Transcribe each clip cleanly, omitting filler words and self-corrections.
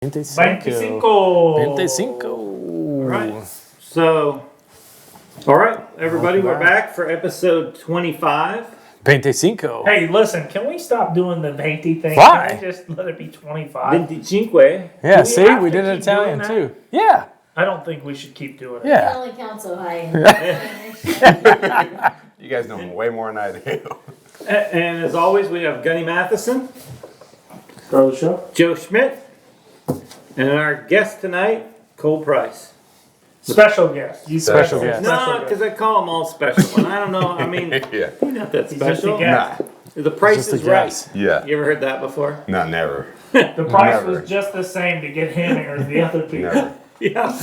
25. All right. So, all right, everybody, we're back for episode 25. 25. Hey, listen, can we stop doing the 20 thing? Why? Can we just let it be 25? 25. Yeah, we see, have we to did it keep Italian doing too. Yeah, I don't think we should keep doing it. It yeah. only counts so high. You guys know way more than I do. And as always, we have Gunny Matheson, Start the show. Joe Schmidt, and our guest tonight, Kole Price. Special guest. You Special said guest. special No, because I call them all special. And I don't know, I mean, Yeah. you're not that He's just a special. guest. The price Just a is right. guess. Yeah. You ever heard that before? No, never. The price Never. was just the same to get him or the other people. Never. Yeah.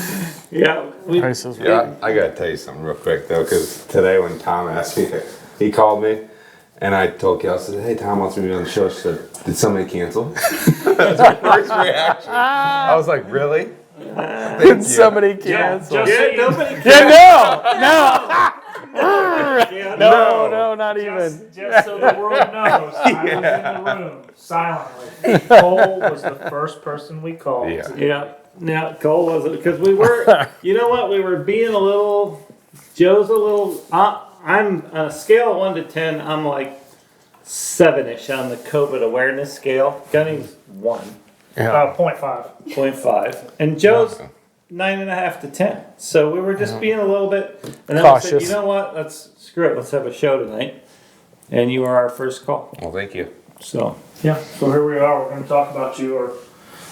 Yeah. Price is right. Yeah, I gotta tell you something real quick though, because today when Tom asked me, he called me, and I told Kale, I said, "Hey, Tom wants me to be on the show." She said, "Did somebody cancel?" That's my first reaction. I was like, "Really?" Thank you. Somebody canceled. Just- Yeah, nobody Yeah, no, cares. no, not even. Just so the world knows, I was in the room silently. Cole was the first person we called. Yeah. Yeah. Now, Cole wasn't, because we were, you know what, we were being a little, Joe's a little, I'm on a scale of 1 to 10, I'm like 7-ish on the COVID awareness scale. Gunny's 1.5. 0.5. And Joe's 9.5 to 10. So we were just being a little bit, and then I said, Cautious. you know what, screw it, let's have a show tonight. And you were our first call. Well, thank you. So, Yeah, so here we are. We're going to talk about you, or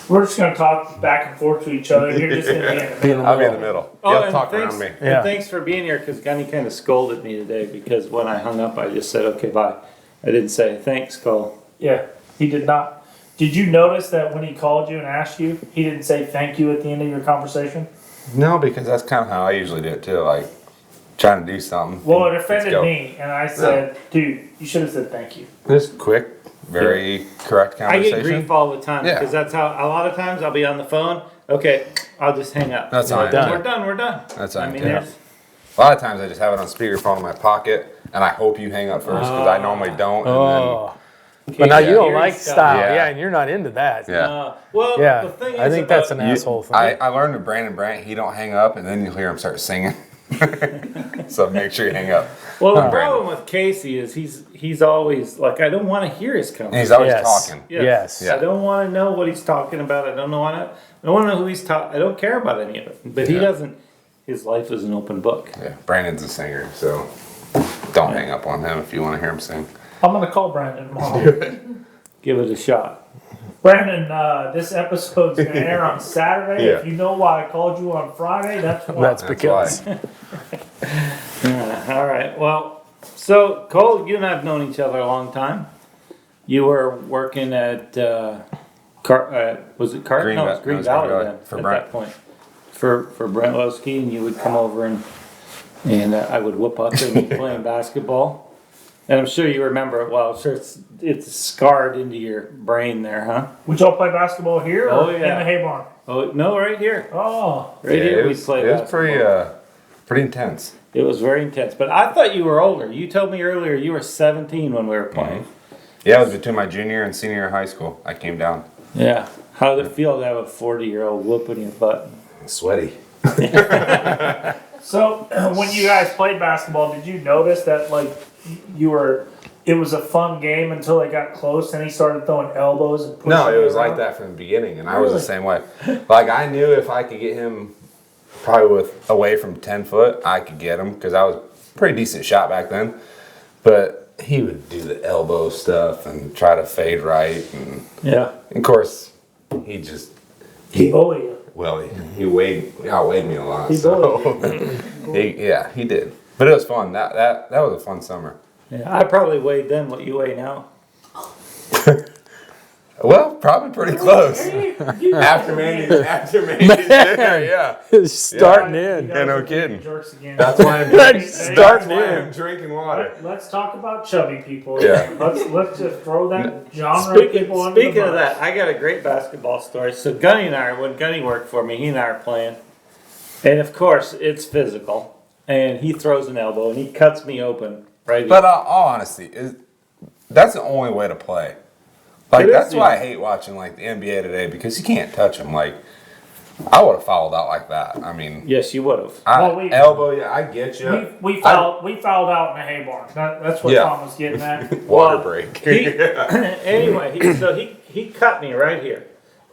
we're just going to talk back and forth to each other. You're just going to be in the middle. I'll be in the middle. You'll and talk thanks, around me. and thanks for being here, because Gunny kind of scolded me today, because when I hung up, I just said, okay, bye. I didn't say, thanks, Cole. Yeah, he did not. Did you notice that when he called you and asked you, he didn't say thank you at the end of your conversation? No, because that's kind of how I usually do it too. Like trying to do something. Well, it Let's offended go. me, and I said, dude, you should have said thank you. Just quick, very correct I get conversation. grief all the time, Yeah. because that's how, a lot of times I'll be on the phone, okay, I'll just hang up. That's how I done. do. We're done, we're done. That's how I I mean, do. there's, A lot of times I just have it on speakerphone in my pocket, and I hope you hang up first because I normally don't. And Oh, but now you Yeah. don't Here's like stuff. style. Yeah. Yeah, and you're not into that. then, yeah. well, Yeah, the thing is I think that's an about- asshole thing. I learned with Brandon Brandt, he don't hang up, and then you'll hear him start singing. So make sure you hang up. Well, the Brandon. problem with Casey is he's always, like, I don't want to hear his And conversation. he's always Yes. talking. Yes. Yeah. I don't want to know what he's talking about. I don't want to know who he's talking. I don't care about any of it. But he Yeah. doesn't. His life is an open book. Yeah, Brandon's a singer, so don't hang up on him if you want to hear him sing. I'm going to call Brandon tomorrow. Give it a shot. Brandon, this episode's going to air on Saturday. Yeah. If you know why I called you on Friday, that's why. That's That's because. why. All right. Well, so Cole, you and I have known each other a long time. You were working at was it Cart? Green No, Va- it was Green no, it was Valley Green Valley. then. For at Brent. that point. For Brent Lowski, and you would come over and I would whoop up and be playing basketball. And I'm sure you remember it well. I'm sure it's scarred into your brain there, huh? Would y'all play basketball here or Oh, yeah. in the hay barn? Oh no, right here. Oh, Right Yeah, here it we was, played it was basketball. pretty intense. It was very intense. But I thought you were older. You told me earlier you were 17 when we were playing. Yeah, it was between my junior and senior year of high school. I came down Yeah. How did it feel to have a 40-year-old whooping your butt? sweaty. so when you guys played basketball, did you notice that like it was a fun game until they got close and he started throwing elbows and pushing No, it was you like around? that from the beginning, and I was the Really? same way. Like I knew if I could get him probably away from 10 foot, I could get him because I was a pretty decent shot back then. But he would do the elbow stuff and try to fade right, and Yeah. of course he bullied you. outweighed me a lot. He So he did. But it was fun. That was a fun summer. Yeah. I probably weighed then what you weigh now. Well, probably pretty close. After Mandy's dinner, yeah. Starting You in. guys Yeah, no are kidding. Jerks again. That's why I'm Starting in. drinking water. Let's talk about chubby people. Yeah. Let's just throw that genre of people under Speaking the of bus. that, I got a great basketball story. So Gunny and I, when Gunny worked for me, he and I are playing. And of course, it's physical. And he throws an elbow and he cuts me open. Right. But all honesty, that's the only way to play. Like, It is that's the- why I hate watching, like, the NBA today, because you can't touch them. Like, I would have fouled out like that. I mean, Yes, you would have. Well, we- elbow, yeah, I get you. We fouled out in the hay barn. That's what Yeah. Tom was getting at. Water break. Anyway, he cut me right here.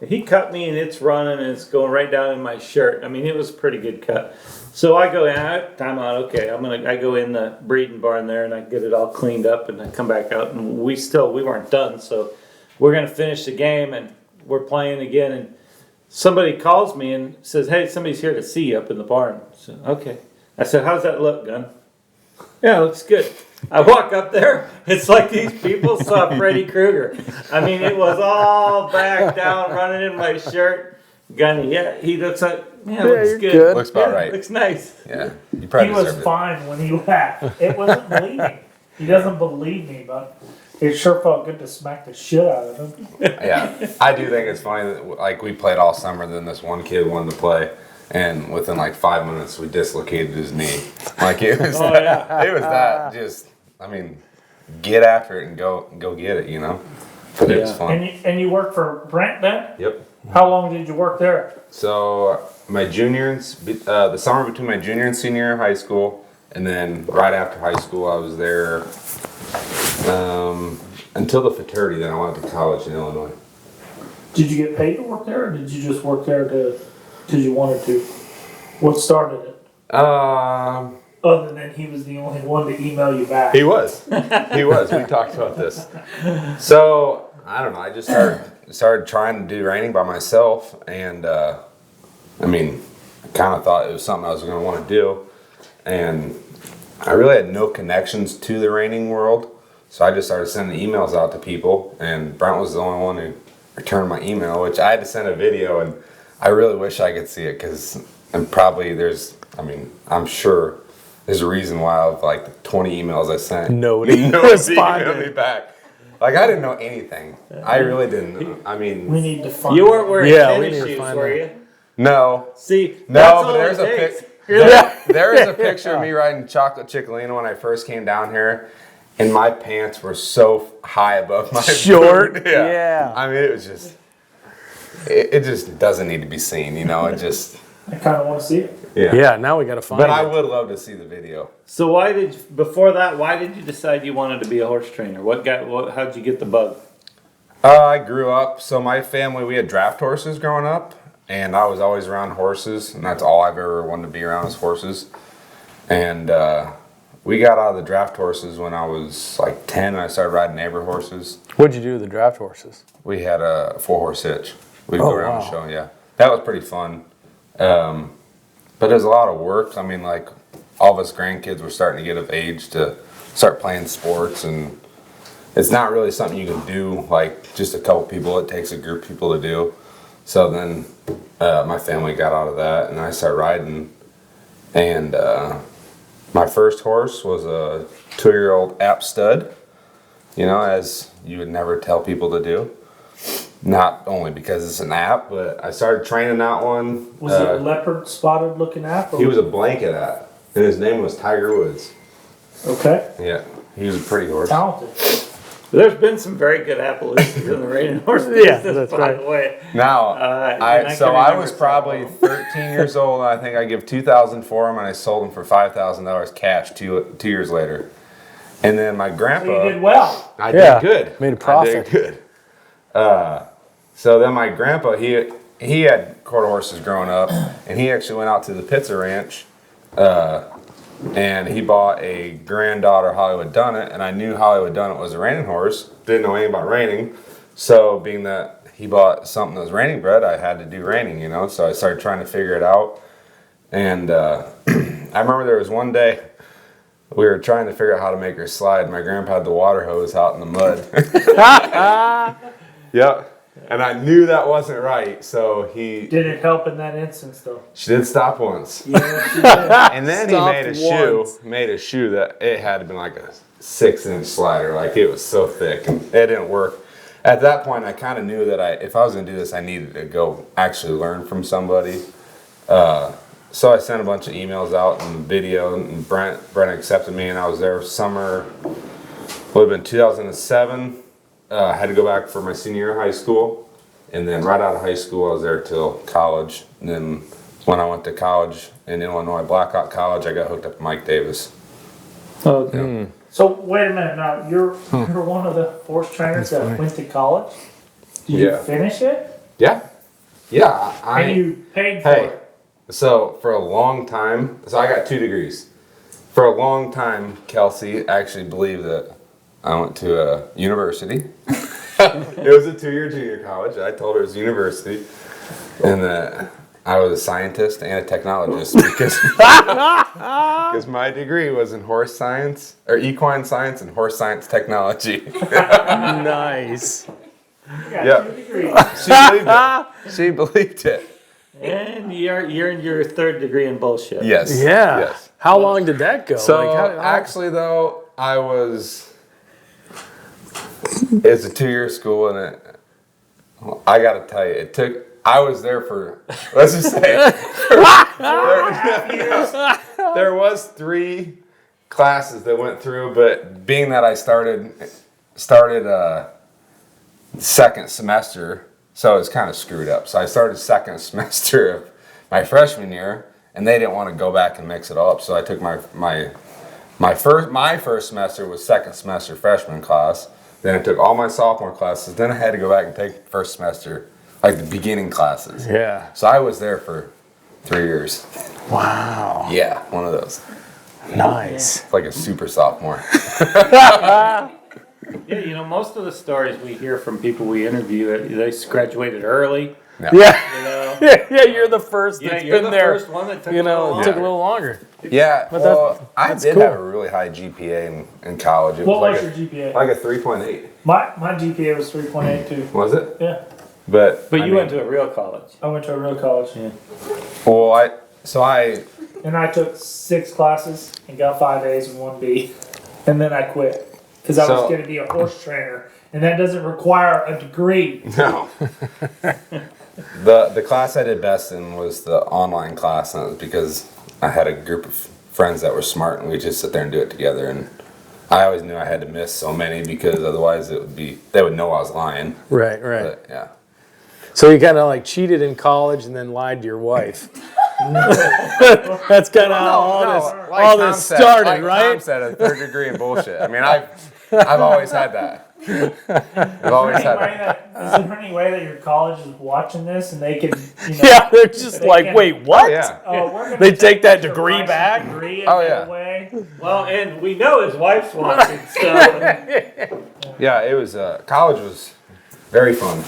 He cut me and it's running and it's going right down in my shirt. I mean, it was a pretty good cut. So I go in, time out, okay, I go in the breeding barn there and I get it all cleaned up and I come back out and we weren't done. So we're going to finish the game and we're playing again and somebody calls me and says, hey, somebody's here to see you up in the barn. So, okay. I said, how's that look, Gun? Yeah, it looks good. I walk up there, it's like these people saw Freddy Krueger. I mean, it was all back down, running in my shirt. Gunny, yeah, he looks like, yeah, looks you're good. good. Looks about Yeah, right. looks nice. Yeah, you He probably was deserved it. fine when he laughed. It wasn't bleeding. He doesn't believe me, but it sure felt good to smack the shit out of him. Yeah, I do think it's funny that, like, we played all summer, then this one kid wanted to play, and within like 5 minutes we dislocated his knee. Like, it was, Oh, yeah. it was that just, I mean, get after it and go get it, you know. But it was Yeah. fun. And you worked for Brent then? Yep. How long did you work there? So my the summer between my junior and senior year of high school, and then right after high school, I was there until the fraternity. Then I went to college in Illinois. Did you get paid to work there, or did you just work there because you wanted to? What started it? Other than he was the only one to email you back. He was. He was. We talked about this. So I don't know. I just started trying to do reining by myself, and I mean, I kind of thought it was something I was going to want to do, and I really had no connections to the reining world. So I just started sending emails out to people, and Brent was the only one who returned my email, which I had to send a video, and I really wish I could see it because, and probably I'm sure there's a reason why of like the 20 emails I sent. Nobody emailed responded. me back. Like, I didn't know anything. I really didn't. I We mean, need to find You weren't wearing Yeah, we tennis need to shoes, find were out. you? no. See, No, that's but all there's it a takes. pic. There is a picture of me riding chocolate chickalina when I first came down here, and my pants were so high above my Short? boot. Yeah. I mean, it was just. It just doesn't need to be seen, you know. It just. I kind of want to see it. Yeah. Yeah, now we got to find But it. I would love to see the video. So why did you decide you wanted to be a horse trainer? How'd you get the bug? I grew up, so my family, we had draft horses growing up, and I was always around horses, and that's all I've ever wanted to be around is horses. And we got out of the draft horses when I was like 10, and I started riding neighbor horses. What'd you do with the draft horses? We had a 4-horse hitch. We'd Oh, go around and wow. show, yeah. That was pretty fun. But there's a lot of work. I mean, like, all of us grandkids were starting to get of age to start playing sports, and it's not really something you can do, like, just a couple people. It takes a group of people to do. So then my family got out of that, and I started riding. And my first horse was a 2-year-old App stud, you know, as you would never tell people to do. Not only because it's an app, but I started training that one. Was it a leopard spotted looking app? Or He was a blanket app, and his name was Tiger Woods. okay. Yeah, he was a pretty horse. Talented. There's been some very good Appalachians in the reining horse business, Yeah, that's by right. the way. Now, and I so can I remember was some probably of them. 13 years old, and I think I give $2,000 for him, and I sold him for $5,000 cash 2 years later. And then my So grandpa, you did well. I Yeah, did good. made a profit. I did good. So then my grandpa, he had quarter horses growing up, and he actually went out to the Pitzer Ranch, and he bought a granddaughter Hollywood Dunnet, and I knew Hollywood Dunnet was a reining horse. Didn't know anything about reining, so being that he bought something that was reining bred, I had to do reining, you know. So I started trying to figure it out, and I remember there was one day we were trying to figure out how to make her slide. My grandpa had the water hose out in the mud. Yep. And I knew that wasn't right, so Did it help in that instance though? she did stop once. Yeah, she did. And then he Stopped made a shoe that it had to been like a 6-inch slider, like it was so thick, and it didn't work. At that point, I kind of knew that if I was gonna do this, I needed to go actually learn from somebody. So I sent a bunch of emails out and video, and Brent accepted me, and I was there summer, would have been 2007. had to go back for my senior year of high school. And then right out of high school, I was there till college. And then when I went to college in Illinois, Blackhawk College, I got hooked up with Mike Davis. Okay. So wait a minute now. You're one of the horse trainers that went to college. Did you finish it? Yeah. Yeah. And you paid for it. So for a long time, so I got 2 degrees. For a long time, Kelsey actually believed that I went to a university. It was a 2-year junior college. I told her it was university. And that I was a scientist and a technologist because my degree was in horse science, or equine science and horse science technology. Nice. Yeah. 2 degrees. She believed it. And you're in your 3rd degree in bullshit. Yes. Yeah. Yes. How long did that go? So how- actually, though, it's a 2-year school, and I got to tell you, I was there for, let's just say, there was 3 classes that went through, but being that I started second semester, so it was kind of screwed up. So I started second semester of my freshman year, and they didn't want to go back and mix it all up. So I took my first semester was second semester freshman class. Then I took all my sophomore classes. Then I had to go back and take first semester, like the beginning classes. Yeah. So I was there for 3 years. Wow. Yeah, one of those. Nice. It's like a super sophomore. Yeah, most of the stories we hear from people we interview, they graduated early. Yeah. You know? You're the first Yeah, that's you're been the there. first one that took It took a longer. little longer. Yeah, But well, I that's did cool. have a really high GPA in college. It What was was your GPA? like a 3.8. My GPA was 3.8 too. Was it? Yeah. But But you went to a real college. I went to a real college. Yeah. well, And I took 6 classes and got 5 A's and 1 B. And then I quit. Because I was So- going to be a horse trainer. And that doesn't require a degree. no. The class I did best in was the online class, and it was because I had a group of friends that were smart, and we just sit there and do it together. And I always knew I had to miss so many because otherwise they would know I was lying. Right. But yeah. So you kind of like cheated in college and then lied to your wife. That's kind of how all this started, like right? Tom said, a 3rd degree in bullshit. I mean, I've always had that. I've always had that. Is there any way that your college is watching this and they can, Yeah, they're just They like, can- wait, what? Yeah. we're gonna They take that your degree license back? degree and Oh, get yeah. away. Well, and we know his wife's watching, so Yeah, it was, college was very fun.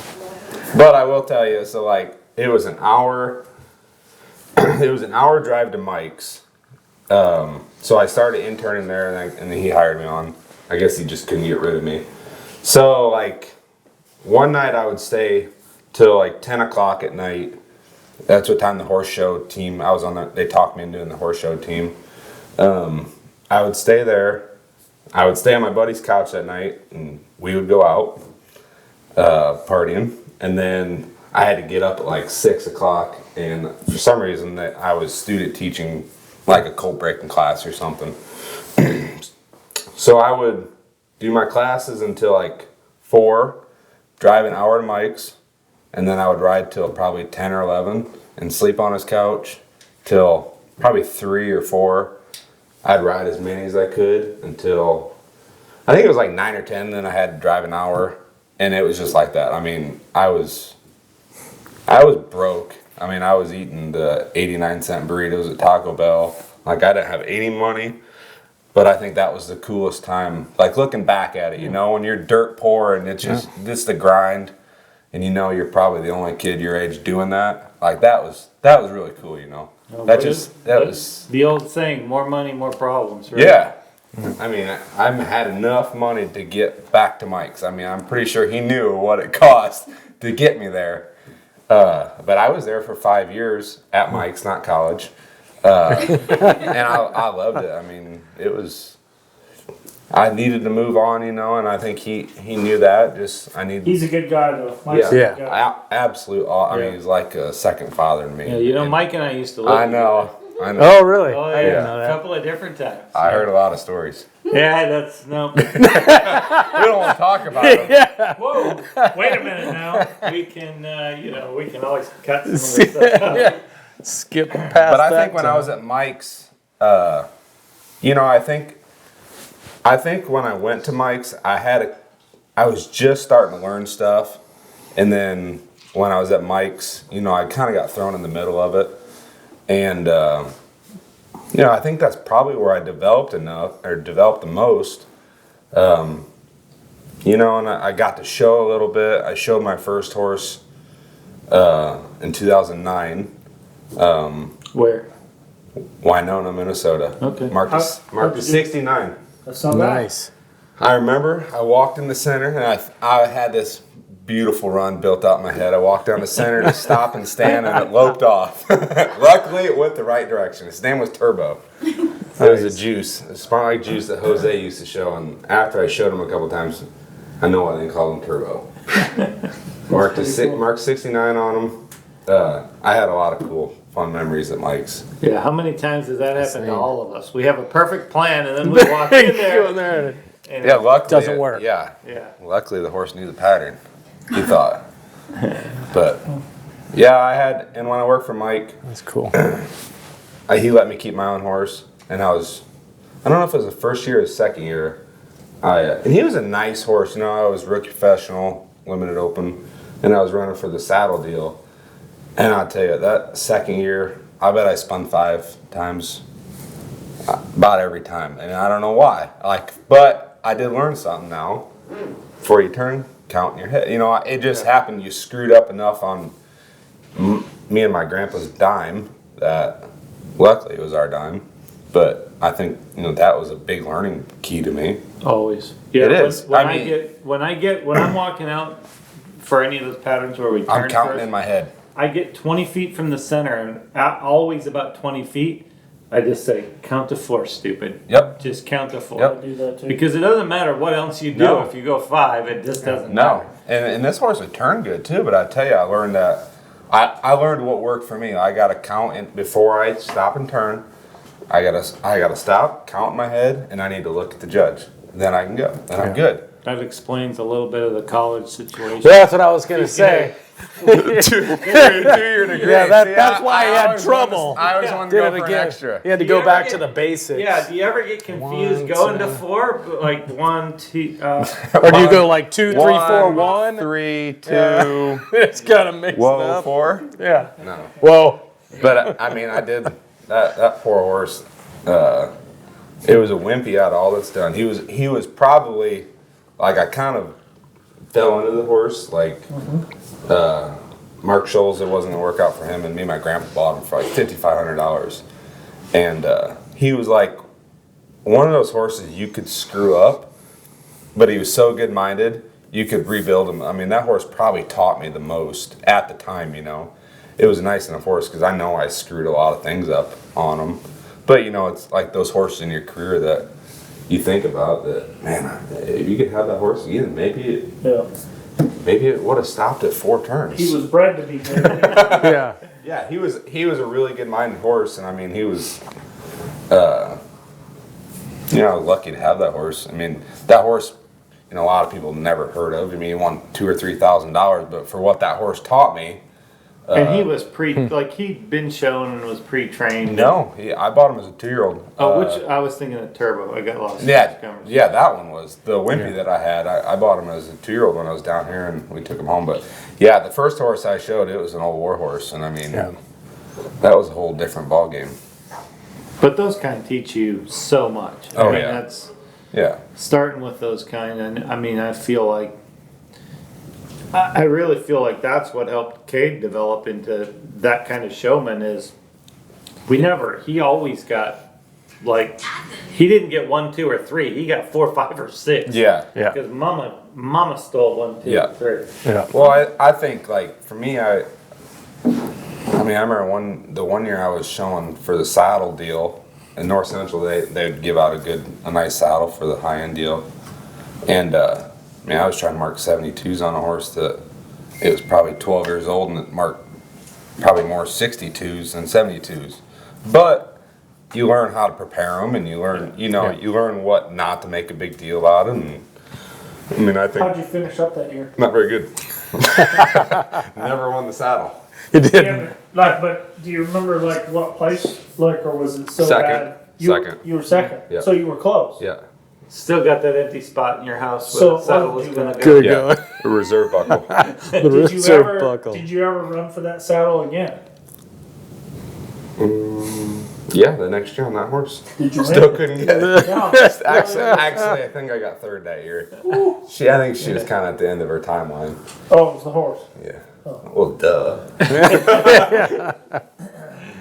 But I will tell you, so like, it was an hour drive to Mike's. So I started interning there, and then he hired me on. I guess he just couldn't get rid of me. So like, one night I would stay till like 10 o'clock at night. That's what time the horse show team, they talked me into doing the horse show team. I would stay there. I would stay on my buddy's couch that night, and we would go out partying. And then I had to get up at like 6 o'clock, and for some reason that I was student teaching like a colt breaking class or something. So I would do my classes until like 4, drive an hour to Mike's, and then I would ride till probably 10 or 11 and sleep on his couch till probably 3 or 4. I'd ride as many as I could until I think it was like 9 or 10. Then I had to drive an hour, and it was just like that. I mean, I was broke. I mean, I was eating the 89-cent burritos at Taco Bell. Like, I didn't have any money, but I think that was the coolest time. Like, looking back at it, when you're dirt poor and it's just the grind, and you're probably the only kid your age doing that. Like, that was really cool. That was the old saying: more money, more problems. Right? yeah. I mean, I had enough money to get back to Mike's. I mean, I'm pretty sure he knew what it cost to get me there. But I was there for 5 years at Mike's, not college. And I loved it. I mean, I needed to move on, and I think he knew that. He's a good guy though. Mike's a Yeah. good guy. Absolute. I mean, he's like a second father to me. Yeah, Mike and I used to live I know. I know. Oh, really? Oh, I didn't yeah. know A that. couple of different times. I heard a lot of stories. Yeah, that's no. We don't want to talk about it. Yeah. Whoa! Wait a minute now. We can, we can always cut some of this stuff out. Yeah. Skip past But I that think when I time. was at Mike's, I think when I went to Mike's, I was just starting to learn stuff, and then when I was at Mike's, I kind of got thrown in the middle of it, and I think that's probably where I developed the most. And I got to show a little bit. I showed my first horse in 2009. Where? Winona, Minnesota. Okay. Marked a 69. That's not bad. Nice. I remember I walked in the center and I had this beautiful run built out in my head. I walked down the center to stop and stand and it loped off. Luckily it went the right direction. His name was Turbo. It was a juice, a smart like juice that Jose used to show, and after I showed him a couple times, I know why they called him Turbo. Marked 69 on him. I had a lot of cool, fun memories at Mike's. Yeah, how many times does that happen Same. to all of us? We have a perfect plan and then we walk in Go in there. there. And Yeah, luckily Doesn't work. Yeah, Yeah. luckily the horse knew the pattern. He thought, but yeah, and when I worked for Mike, That's cool. he let me keep my own horse, and I don't know if it was the first year or the second year. And he was a nice horse. I was rookie professional, limited open, and I was running for the saddle deal. And I'll tell you, that second year, I bet I spun 5 times, about every time, and I don't know why. But I did learn something now. Before you turn, count in your head. It just happened. You screwed up enough on me and my grandpa's dime that, luckily, it was our dime. But I think that was a big learning key to me. Always. Yeah, It is. When I mean- when I'm walking out for any of those patterns where we turn I'm counting first, in my head. I get 20 feet from the center, and always about 20 feet, I just say, count to 4, stupid. Yep. Just count to 4. Yep. I do that too. Because it doesn't matter what else you do. No. If you go 5, it just doesn't No, matter. and this horse would turn good too. But I tell you, I learned that. I learned what worked for me. I got to count before I stop and turn. I gotta stop, count in my head, and I need to look at the judge. Then I can go. Then I'm good. That explains a little bit of the college situation. Well, that's what I was gonna say. Two-year degree. Yeah, that's why he had trouble. I always wanted to Did go it for an again. extra. He had to Do go you back ever to the basics. Yeah, do you ever get confused 1, going to 2. 4? Like 1, 2, Or do you go like 2, 3, 4, 1? 3, 2. Yeah. It's kind of mixed Whoa, up. 4. Yeah. No. Whoa. But I mean, I did that poor horse. It was a wimpy out of all that's done. He was probably like, I kind of fell into the horse like Mark Scholes. It wasn't gonna work out for him, and me and my grandpa bought him for like $5,500, and he was like one of those horses you could screw up, but he was so good minded you could rebuild him. I mean, that horse probably taught me the most at the time. It was a nice enough horse because I know I screwed a lot of things up on him. But it's like those horses in your career that you think about that, man, if you could have that horse again, maybe it would have stopped at 4 turns. He was bred to be good. Yeah. Yeah, he was a really good minded horse, and I mean, he was I was lucky to have that horse. I mean, that horse, a lot of people never heard of. I mean, he won $2,000 or $3,000, but for what that horse taught me. and he was like he'd been shown and was pre-trained. No, I bought him as a 2-year-old. Which I was thinking of Turbo. I got lost. in this Yeah, conversation. yeah, that one was the wimpy that I had. I bought him as a 2-year-old when I was down here, and we took him home. But yeah, the first horse I showed, it was an old war horse, and I mean, that was a whole different ball game. But those kind of teach you so much. Oh, I mean, yeah. That's Yeah, starting with those kind. And I mean, I feel like I really feel like that's what helped Cade develop into that kind of showman. Is he always got like he didn't get 1, 2, or 3. He got 4, 5, or 6. yeah. Because Mama stole 1, 2, Yeah. 3. Yeah. Well, I think like for me, I remember the one year I was showing for the saddle deal in North Central. They'd give out a nice saddle for the high end deal, and I was trying to mark 72s on a horse that it was probably 12 years old, and it marked probably more 62s than 72s. But you learn how to prepare them, and you learn, you learn what not to make a big deal about them. And, I mean, I think How'd you finish up that year? not very good. Never won the saddle. You did. Yeah, but do you remember like what place? Like, or was it so Second. bad? Second. You were second. Yeah. So you were close. Yeah. Still got that empty spot in your house where So the saddle what was did you gonna do? go. Good Yeah. going. A reserve buckle. The Did you reserve ever? buckle. Did you ever run for that saddle again? Yeah, the next year on that horse. Did you Still win? couldn't get it. Yeah. Actually, I think I got third that year. I think she was kind of at the end of her timeline. Oh, it was the horse. Yeah. Well, duh.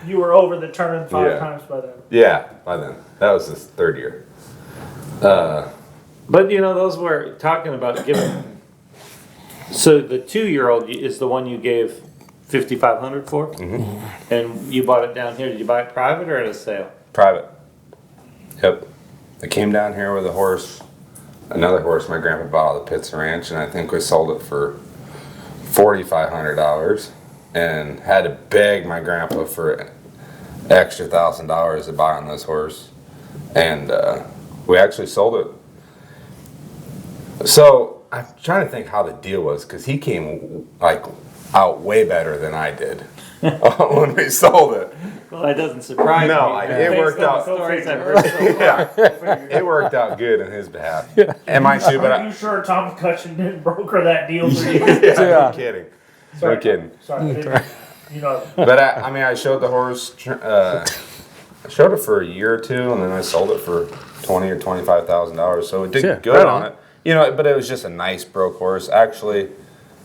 You were over the turn 5 Yeah. times by then. Yeah, by then. That was his third year. But those were talking about giving. So the 2-year-old is the one you gave $5,500 for, and you bought it down here. Did you buy it private or at a sale? Private. Yep. I came down here with a horse, another horse my grandpa bought at the Pitts Ranch, and I think we sold it for $4,500, and had to beg my grandpa for an extra $1,000 to buy on this horse, and we actually sold it. So I'm trying to think how the deal was, because he came like out way better than I did when we sold it. Well, that doesn't surprise me. No, it worked Based on out. the stories I've heard so far. Yeah, it worked out good in his behalf. And mine too, but Are you sure Tom McCutcheon didn't broker that deal for you? yeah, Yeah. no kidding. Sorry, No kidding. Sorry, I didn't, But I showed the horse. I showed it for a year or two, and then I sold it for $20,000 or $25,000. So it did Yeah, good right on on. it. But it was just a nice broke horse. Actually,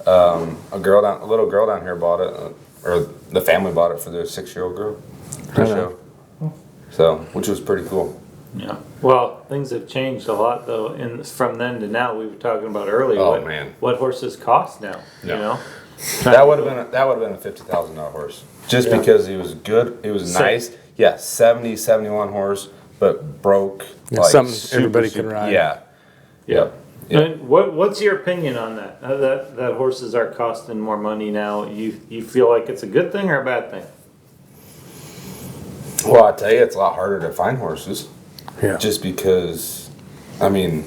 a little girl down here bought it, or the family bought it for their 6-year-old girl. To show. So, which was pretty cool. Yeah. Well, things have changed a lot though. From then to now, we were talking about earlier. Oh, man. What horses cost now? Yeah. That would have been a $50,000 horse, just because he was good. He was nice. Yeah, 70, 71 horse, but broke. Yeah, like, something super, everybody super- can ride. Yeah. Yeah. Yeah. And what's your opinion on that? That horses are costing more money now. You feel like it's a good thing or a bad thing? Well, I tell you, it's a lot harder to find horses. Yeah. Just because, it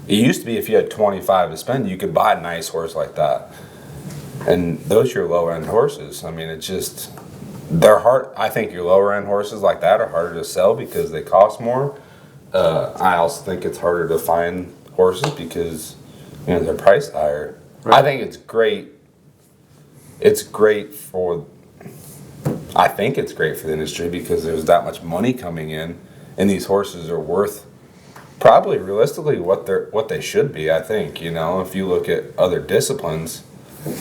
used to be if you had 25 to spend, you could buy a nice horse like that. And those are your low end horses. They're hard. I think your lower end horses like that are harder to sell because they cost more. I also think it's harder to find horses because, they're priced higher. Right. I think it's great. I think it's great for the industry because there's that much money coming in, and these horses are worth probably realistically what they should be. I think if you look at other disciplines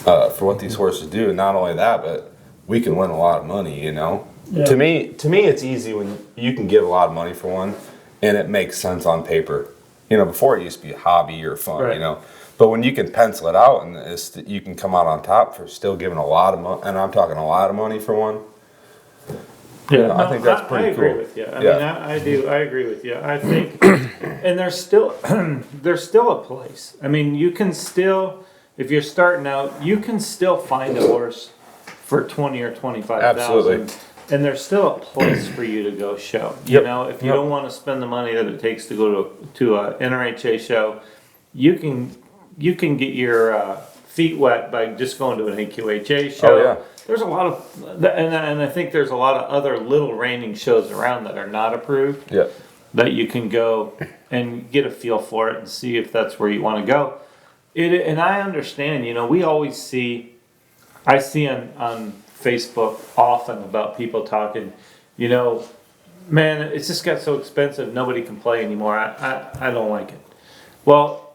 for what these horses do, and not only that, but we can win a lot of money. Yeah. To me, it's easy when you can give a lot of money for one, and it makes sense on paper. Before it used to be a hobby or fun. Right. But when you can pencil it out and you can come out on top for still giving a lot of money, and I'm talking a lot of money for one. Yeah, I think that's pretty I agree cool. with you. Yeah. I do. I agree with you. I think, and there's still a place. You can still, if you're starting out, you can still find a horse for 20 or 25,000. Absolutely. And there's still a place for you to go show. If you don't want to spend the money that it takes to go to a NRHA show, you can get your feet wet by just going to an AQHA show. Oh, yeah. There's a lot of, and I think there's a lot of other little reining shows around that are not approved Yeah. that you can go and get a feel for it and see if that's where you want to go. And I understand, we always I see on Facebook often about people talking, man, it's just got so expensive, nobody can play anymore. I don't like it. Well,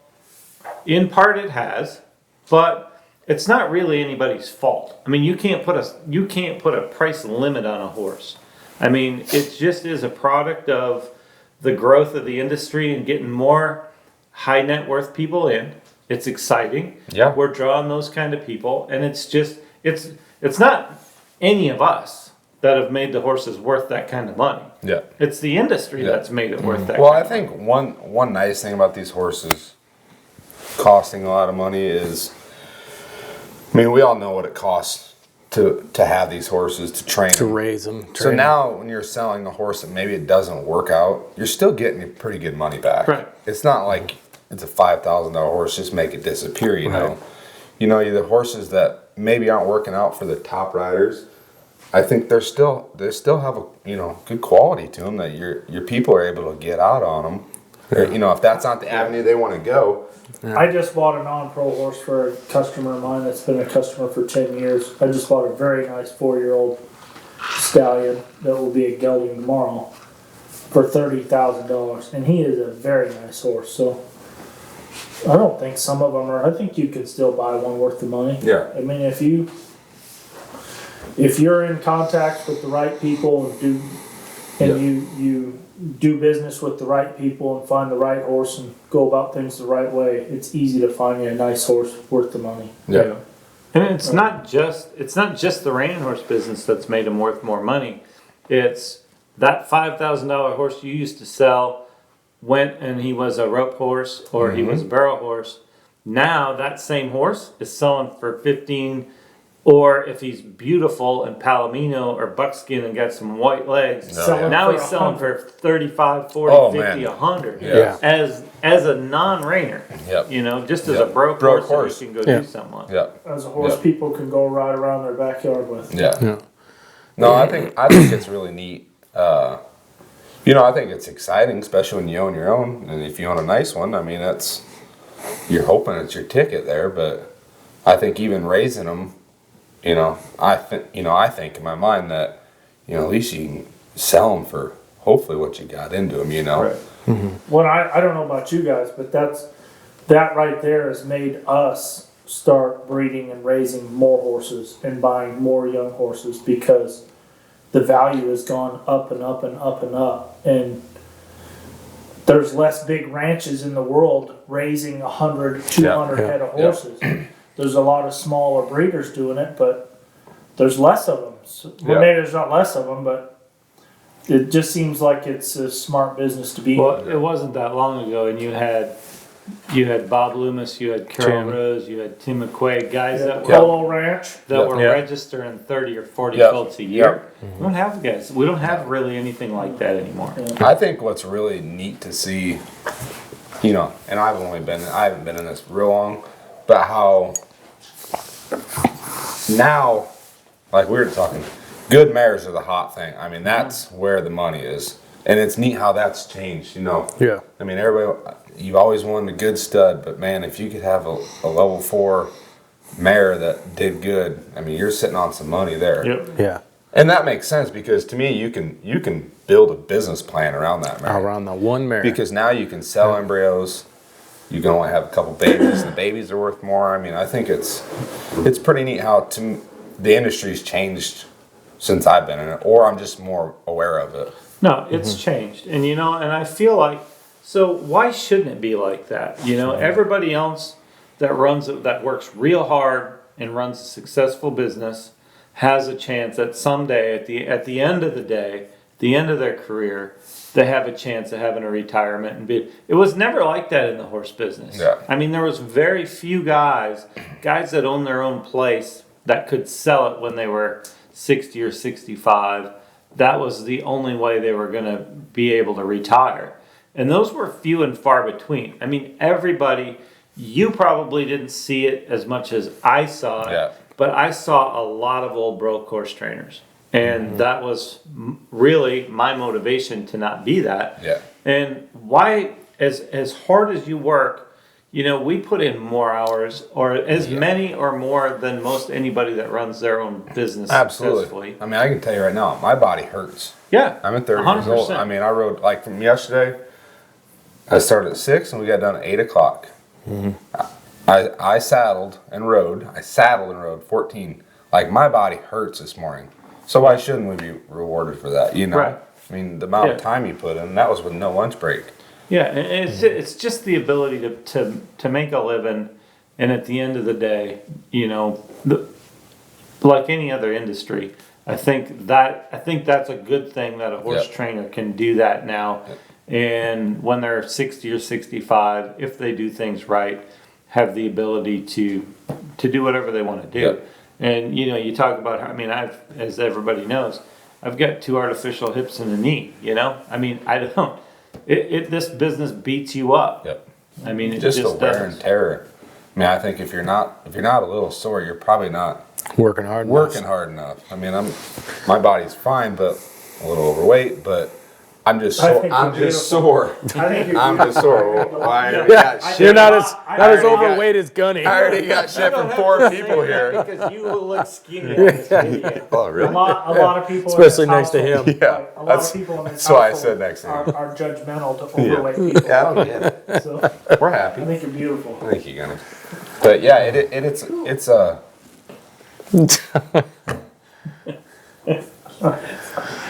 in part it has, but it's not really anybody's fault. You can't put a price limit on a horse. It just is a product of the growth of the industry and getting more high net worth people in. It's exciting. Yeah. We're drawing those kind of people, and it's not any of us that have made the horses worth that kind of money. Yeah. It's the industry that's made it worth that Well, kind I think one nice thing about these horses costing a lot of money is, we all know what it costs to have these horses to train To them. raise them. So now when you're selling a horse and maybe it doesn't work out, you're still getting your pretty good money back. Right. It's not like it's a $5,000 horse, just make it disappear, you know. You know, the horses that maybe aren't working out for the top riders, I think they still have a, you know, good quality to them that your people are able to get out on them. Or, you know, if that's not the avenue they want to go. I just bought a non-pro horse for a customer of mine that's been a customer for 10 years. I just bought a very nice 4-year-old stallion that will be a gelding tomorrow for $30,000, and he is a very nice horse. So I don't think some of them are. I think you can still buy one worth the money. Yeah. I mean, if you're in contact with the right people and you do business with the right people and find the right horse and go about things the right way, it's easy to find you a nice horse worth the money. Yeah. And it's not just the reining horse business that's made him worth more money. It's that $5,000 horse you used to sell went and he was a rope horse or he was a barrel horse. Now that same horse is selling for 15, or if he's beautiful and palomino or buckskin and got some white legs, now he's selling for 35, 40, 50, 100 as a non-reiner. Yep. You know, just as a broke horse that you can go do something with. Yeah. As a horse people can go ride around their backyard with. Yeah. No, I think it's really neat. You know, I think it's exciting, especially when you own your own, and if you own a nice one, I mean, you're hoping it's your ticket there. But I think even raising them, you know, I think in my mind that, you know, at least you can sell them for hopefully what you got into them. You know. Right. Well, I don't know about you guys, but that right there has made us start breeding and raising more horses and buying more young horses because the value has gone up and up and up and up, and there's less big ranches in the world raising 100, 200 head of horses. There's a lot of smaller breeders doing it, but there's less of them. So, well, maybe there's not less of them, but it just seems like it's a smart business to be in. Well, it wasn't that long ago, and you had Bob Loomis, you had Carol Rose, you had Tim McQuaid, guys that were Kole Ranch that were registering 30 or 40 colts a year. We don't have guys. We don't have really anything like that anymore. I think what's really neat to see, you know, and I haven't been in this real long, but how now, like we were talking, good mares are the hot thing. I mean, that's where the money is. And it's neat how that's changed, you know. Yeah. I mean, you've always wanted a good stud, but man, if you could have a level 4 mare that did good, I mean, you're sitting on some money there. Yep. Yeah. And that makes sense because to me, you can build a business plan around that mare. Around the one mare. Because now you can sell embryos. You can only have a couple babies, and the babies are worth more. I mean, I think it's pretty neat how the industry's changed since I've been in it, or I'm just more aware of it. No, it's changed. And, you know, and I feel like, so why shouldn't it be like that? You know, everybody else that works real hard and runs a successful business has a chance that someday at the end of the day, the end of their career, they have a chance of having a retirement. It was never like that in the horse business. Yeah. I mean, there was very few guys that owned their own place that could sell it when they were 60 or 65. That was the only way they were going to be able to retire. And those were few and far between. I mean, you probably didn't see it as much as I saw it, but I saw a lot of old broke horse trainers. And that was really my motivation to not be that. Yeah. And why, as hard as you work, you know, we put in more hours, or as many or more than most anybody that runs their own business Absolutely. successfully. I mean, I can tell you right now, my body hurts. Yeah. I'm at 30 years old. 100%. I mean, I rode, like from yesterday, I started at 6 and we got done at 8 o'clock. I saddled and rode. 14. Like, my body hurts this morning. So why shouldn't we be rewarded for that, you know? Right. I mean, the amount of time you put in, that was with no lunch break. Yeah, and it's just the ability to make a living, and at the end of the day, you know, like any other industry, I think that's a good thing that a horse trainer can do that now, and when they're 60 or 65, if they do things right, have the ability to do whatever they want to do. And you talk about how, I mean, as everybody knows, I've got 2 artificial hips and a knee, I mean, I don't, this business beats you up. Yep. I mean, it Just just the wear does. and tear. I mean, I think if you're not a little sore, you're probably not Working hard. working hard enough. I mean, my body's fine, but a little overweight, but I'm just I sore. think I'm you're just beautiful. sore. I think you're I'm just sore. Why? I Yeah, got you're shit. not as I overweight as Gunny. I already got shit from 4 people here. Because you look skinny on this video. Oh, A really? lot of people, Especially in this next to household- him. Yeah, like, a lot that's- of people in this that's why I household said next to him. are judgmental to overweight people. Yeah, I don't get it. So We're I happy. think you're beautiful. Thank you, Gunny. But yeah, it's a.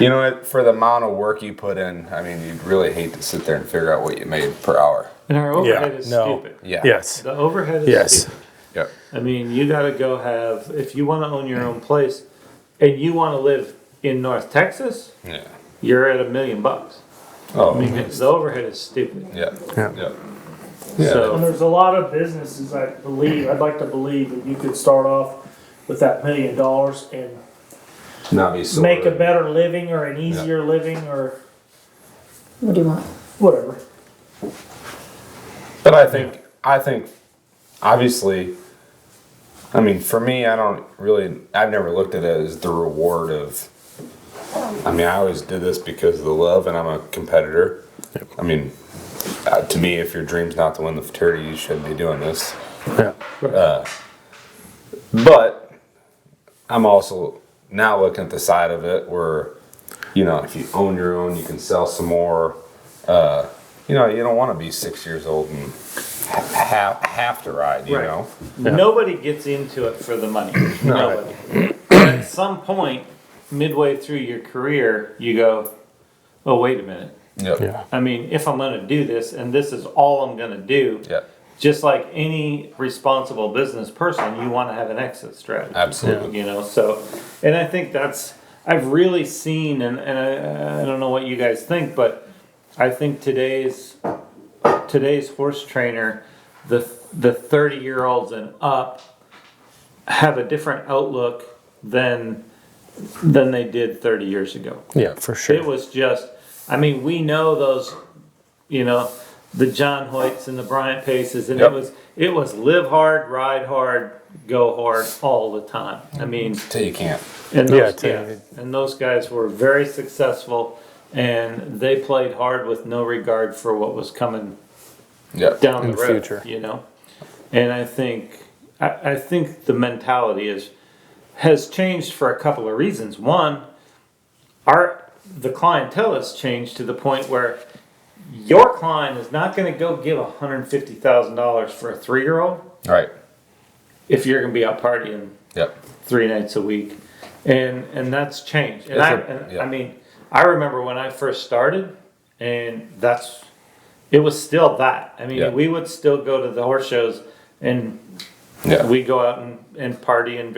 You know what? For the amount of work you put in, I mean, you'd really hate to sit there and figure out what you made per hour. And our overhead Yeah, is no. stupid. Yeah. Yes. The overhead is Yes. stupid. Yep. I mean, you gotta go have, if you wanna own your own place and you wanna live in North Texas, Yeah. you're at $1 million. Oh. I mean, the overhead is stupid. Yeah. Yeah. Yeah. Yeah. So- And there's a lot of businesses, I'd like to believe that you could start off with that $1 million and Not be sore. make a better living or an easier living or What do you want? whatever. But I think obviously, I mean, for me, I've never looked at it as the reward of, I mean, I always did this because of the love and I'm a competitor. I mean, to me, if your dream's not to win the fraternity, you shouldn't be doing this. Yeah. But I'm also now looking at the side of it where, if you own your own, you can sell some more. You don't want to be 6 years old and have to ride, you Right. know? Nobody gets into it for the money. Nobody. But at some point, midway through your career, you go, oh, wait a minute. Yep. Yeah. I mean, if I'm gonna do this and this is all I'm gonna do, Yep. just like any responsible business person, you wanna have an exit strategy. Absolutely. So, and I think I've really seen, and I don't know what you guys think, but I think today's horse trainer, the 30-year-olds and up, have a different outlook than they did 30 years ago. Yeah, for It sure. was just, I mean, we know those, the John Hoyts and the Bryant Paces, and Yep. it was live hard, ride hard, go hard all the time. I mean, Till you can't. and Yeah, those guys were very successful, and they played hard with no regard for what was coming Yep. down In the the road. future. And I think the mentality has changed for a couple of reasons. One, the clientele has changed to the point where your client is not going to go give $150,000 for a 3-year-old Right. if you're going to be out partying Yep. 3 nights a week, and that's changed. And Yeah. I mean, I remember when I first started, and it was still that. I mean, Yeah. we would still go to the horse shows, and Yeah. we go out and party, and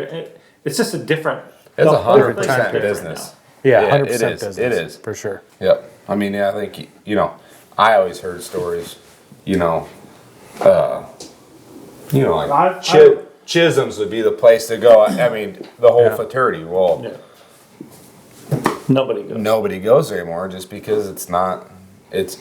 it's just a different. It's the whole thing's 100% different business. Yeah, Yeah, 100% it is. business. It is. For sure. Yep. I mean, I think, I always heard stories, like Chisholm's would be the place to go. I mean, the whole Yeah. fraternity. Well, Yeah. Nobody goes. nobody goes anymore just because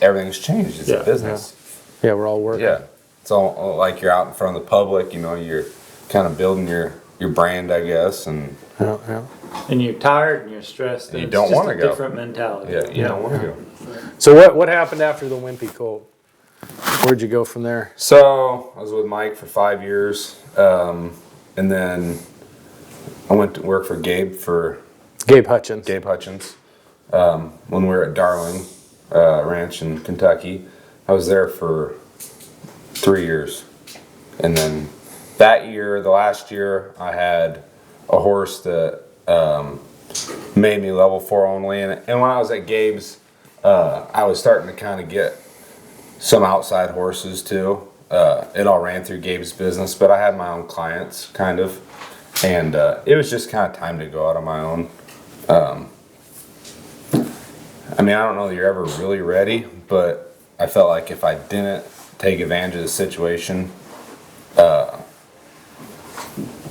everything's changed. It's Yeah. a business. Yeah, we're all working. Yeah. It's all like you're out in front of the public, you're kind of building your brand, I guess, and Yeah, yeah. And you're tired and you're stressed. And You it's don't just wanna a go. different mentality. yeah, you don't want to go. So what happened after the Wimpy Colt? Where'd you go from there? So I was with Mike for 5 years, and then I went to work for Gabe Hutchins. Hutchins, when we were at Darling Ranch in Kentucky. I was there for 3 years. And then the last year, I had a horse that made me level 4 only. And when I was at Gabe's, I was starting to kind of get some outside horses too. It all ran through Gabe's business, but I had my own clients, kind of. And it was just kind of time to go out on my own. I mean, I don't know that you're ever really ready, but I felt like if I didn't take advantage of the situation,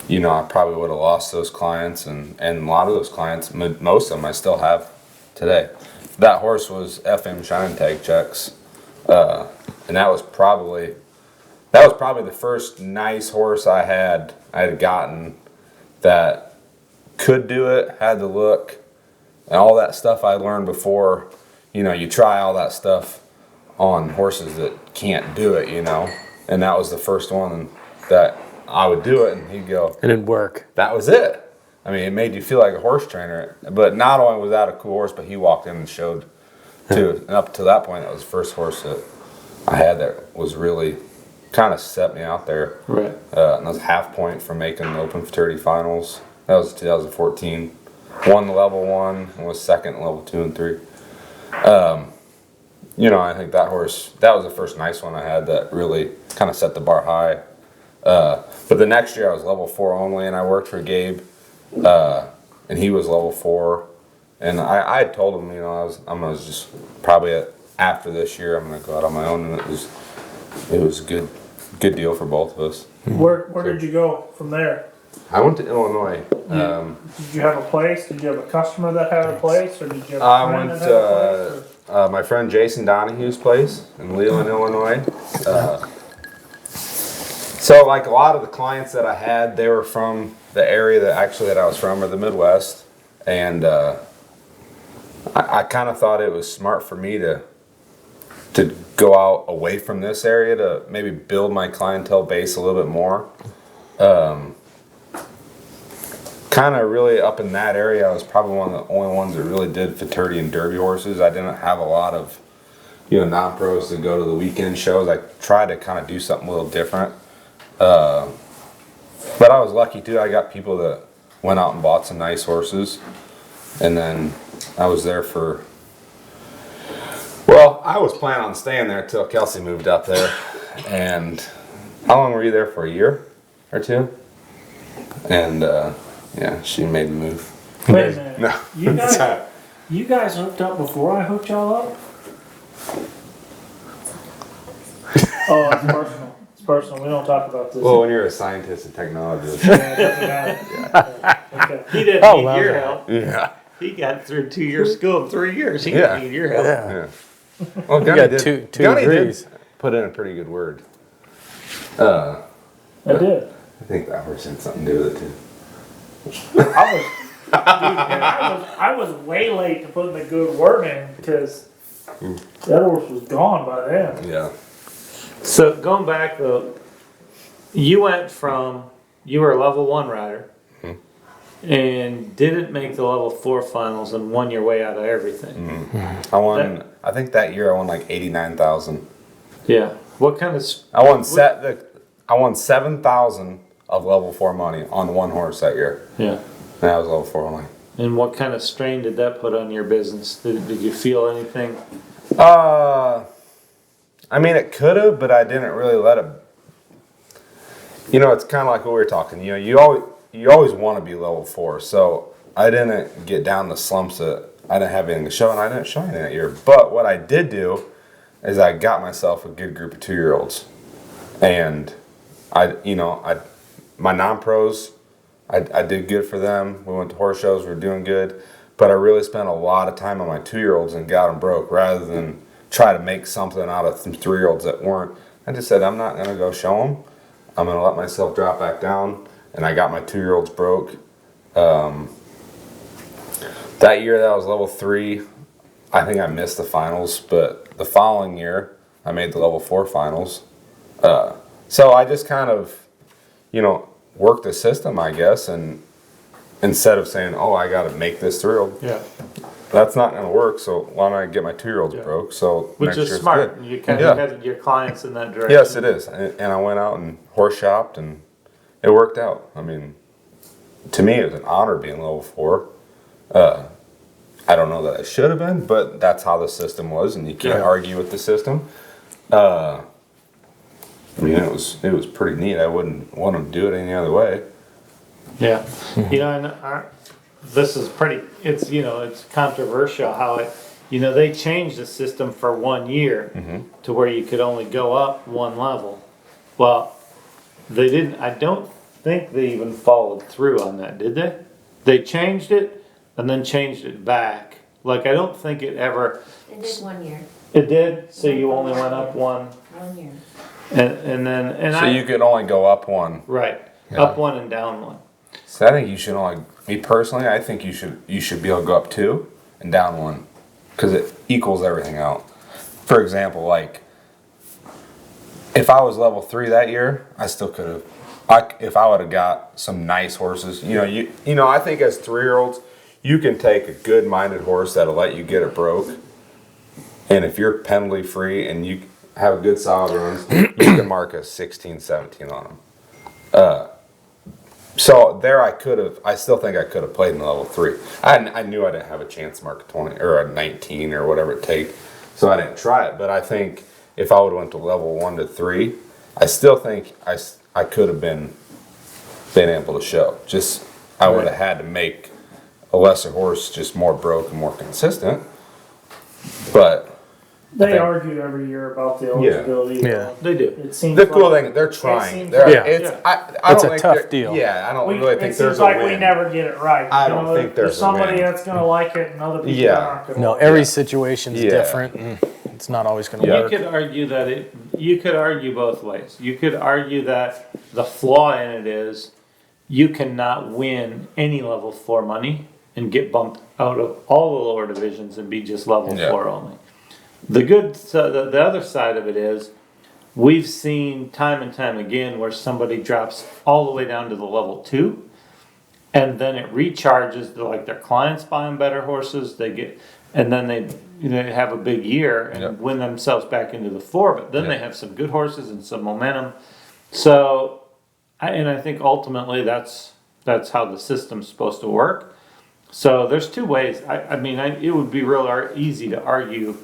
you know, I probably would have lost those clients, and a lot of those clients, most of them I still have today. That horse was FM shine tag checks, and that was probably the first nice horse I had gotten that could do it, had the look, and all that stuff I learned before. You know, you try all that stuff on horses that can't do it, you know, and that was the first one that I would do it, and he'd go, And it'd work. that was it. I mean, it made you feel like a horse trainer. But not only was that a cool horse, but he walked in and showed too. And up to that point, that was the first horse that I had that was really kind of set me out there. Right. And I was half point from making the Open Fraternity Finals. That was 2014. Won the level 1 and was second in level 2 and 3. You know, I think that horse, that was the first nice one I had that really kind of set the bar high. But the next year I was level 4 only, and I worked for Gabe, and he was level 4. And I had told him, you know, I was just probably after this year I'm gonna go out on my own, and it was a good deal for both of us. Where did you go from there? I went to Illinois. Did you have a place? Did you have a customer that had a place, or did you have a I friend went that had a place? my friend Jason Donahue's place in Leland, Illinois. So like a lot of the clients that I had, they were from the area that I was from, or the Midwest, and I kind of thought it was smart for me to go out away from this area to maybe build my clientele base a little bit more. Kind of really up in that area, I was probably one of the only ones that really did fraternity and derby horses. I didn't have a lot of, you know, non-pros to go to the weekend shows. I tried to kind of do something a little different. But I was lucky too. I got people that went out and bought some nice horses, and then I was there for, well, I was planning on staying there till Kelsey moved up there. And how long were you there for? A year or two? And yeah, she made the move. Wait a minute. No. You guys hooked up before I hooked y'all up? Oh, it's personal. It's personal. We don't talk about this. Well, when you're a scientist and technologist. Yeah, it doesn't matter. Okay. He didn't Oh, need love your that. help. Yeah. He got through 2 years school in 3 years. He Yeah. didn't need your help. Yeah. Yeah. Well, You Gunny got did, two Gunny degrees. did put in a pretty good word. I did. I think that horse had something to do with it too. I was way late to put the good word in because that horse was gone by then. Yeah. So going back though, you went from, you were a level 1 rider and didn't make the level 4 finals and won your way out of everything. I won. I think that year I won like 89,000. Yeah. What kind of, I won I won 7,000 of level 4 money on one horse that year, yeah. and I was level 4 only. And what kind of strain did that put on your business? Did you feel anything? I mean, it could have, but I didn't really let it. You know, it's kind of like what we were talking. You know, you always want to be level 4. So I didn't get down the slumps that I didn't have anything to show, and I didn't show anything that year. But what I did do is I got myself a good group of 2-year-olds, and my non-pros, I did good for them. We went to horse shows, we were doing good, but I really spent a lot of time on my 2-year-olds and got them broke rather than try to make something out of some 3-year-olds that weren't. I just said, I'm not going to go show them. I'm going to let myself drop back down, and I got my 2-year-olds broke. That year that I was level 3, I think I missed the finals, but the following year I made the level 4 finals. So I just kind of, worked the system, I guess, and instead of saying, oh, I got to make this 3-year-old, Yeah. that's not going to work, so why don't I get my 2-year-olds Yeah. broke? So Which next is year's smart. good. You kind Yeah. of headed your clients in that direction. Yes, it is. And I went out and horse shopped, and it worked out. I mean, to me, it was an honor being level 4. I don't know that I should have been, but that's how the system was, and you can't argue with the system. I mean, it was pretty neat. I wouldn't want to do it any other way. Yeah. And this is pretty, it's controversial how they changed the system for 1 year to where you could only go up 1 level. Well, they didn't, I don't think they even followed through on that, did they? They changed it and then changed it back. Like, I don't think it ever. It did 1 year. It did? So you only went up one? 1 year. And then, So you could only go up one. right, Yeah. up one and down one. So I think you should only, me personally, I think you should be able to go up 2 and down 1. Because it equals everything out. For example, like, if I was level 3 that year, I still could have. If I would have got some nice horses, you know, I think as 3-year-olds, you can take a good-minded horse that'll let you get it broke, and if you're penalty free and you have a good solid runs, you can mark a 16, 17 on them. So there, I still think I could have played in level 3. I knew I didn't have a chance to mark a 20 or a 19 or whatever it take, so I didn't try it. But I think if I would have went to level 1 to 3, I still think I could have been able to show. Just I would have had to make a lesser horse just more broke and more consistent. But They argue every year about the eligibility. Yeah. They do. It seems the cool like thing, they're trying. seems They're, like- it's Yeah. I It's don't a think tough they're- deal. Yeah, I don't we, really it think seems there's a like win. we never get it right. I don't think there's There's a somebody win. that's gonna like it and other people Yeah. aren't gonna. No, like every it. situation's Yeah. different, and it's not always going to Yeah. work. You could argue that you could argue both ways. You could argue that the flaw in it is you cannot win any level 4 money and get bumped out of all the lower divisions and be just level Yeah. 4 only. The other side of it is we've seen time and time again where somebody drops all the way down to the level 2 and then it recharges, like their clients buying better horses, and then they have a big year and Yep. win themselves back into the 4, but then they have some good horses and some momentum. So, I think ultimately that's how the system's supposed to work. So there's 2 ways. It would be real easy to argue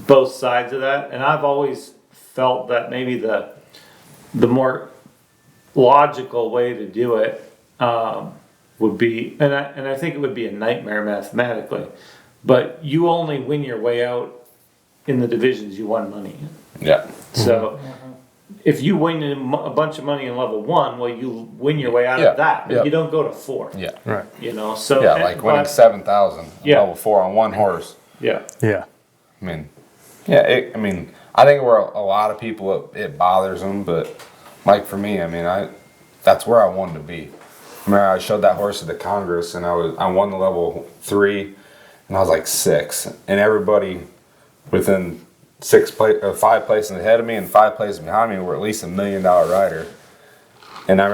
both sides of that, and I've always felt that maybe the more logical way to do it would be, and I think it would be a nightmare mathematically, but you only win your way out in the divisions you won money in. Yeah. So if you win a bunch of money in level 1, well, you win your way out Yeah, of that, but yeah. you don't go to 4. Yeah. Right. So Yeah, like winning 7,000 Yeah. level 4 on one horse. yeah. Yeah. I mean, yeah. I think where a lot of people it bothers them, but like for me, that's where I wanted to be. I showed that horse at the Congress, and I won the level 3, and I was like 6, and everybody within 5 places ahead of me and 5 places behind me were at least $1 million rider. And I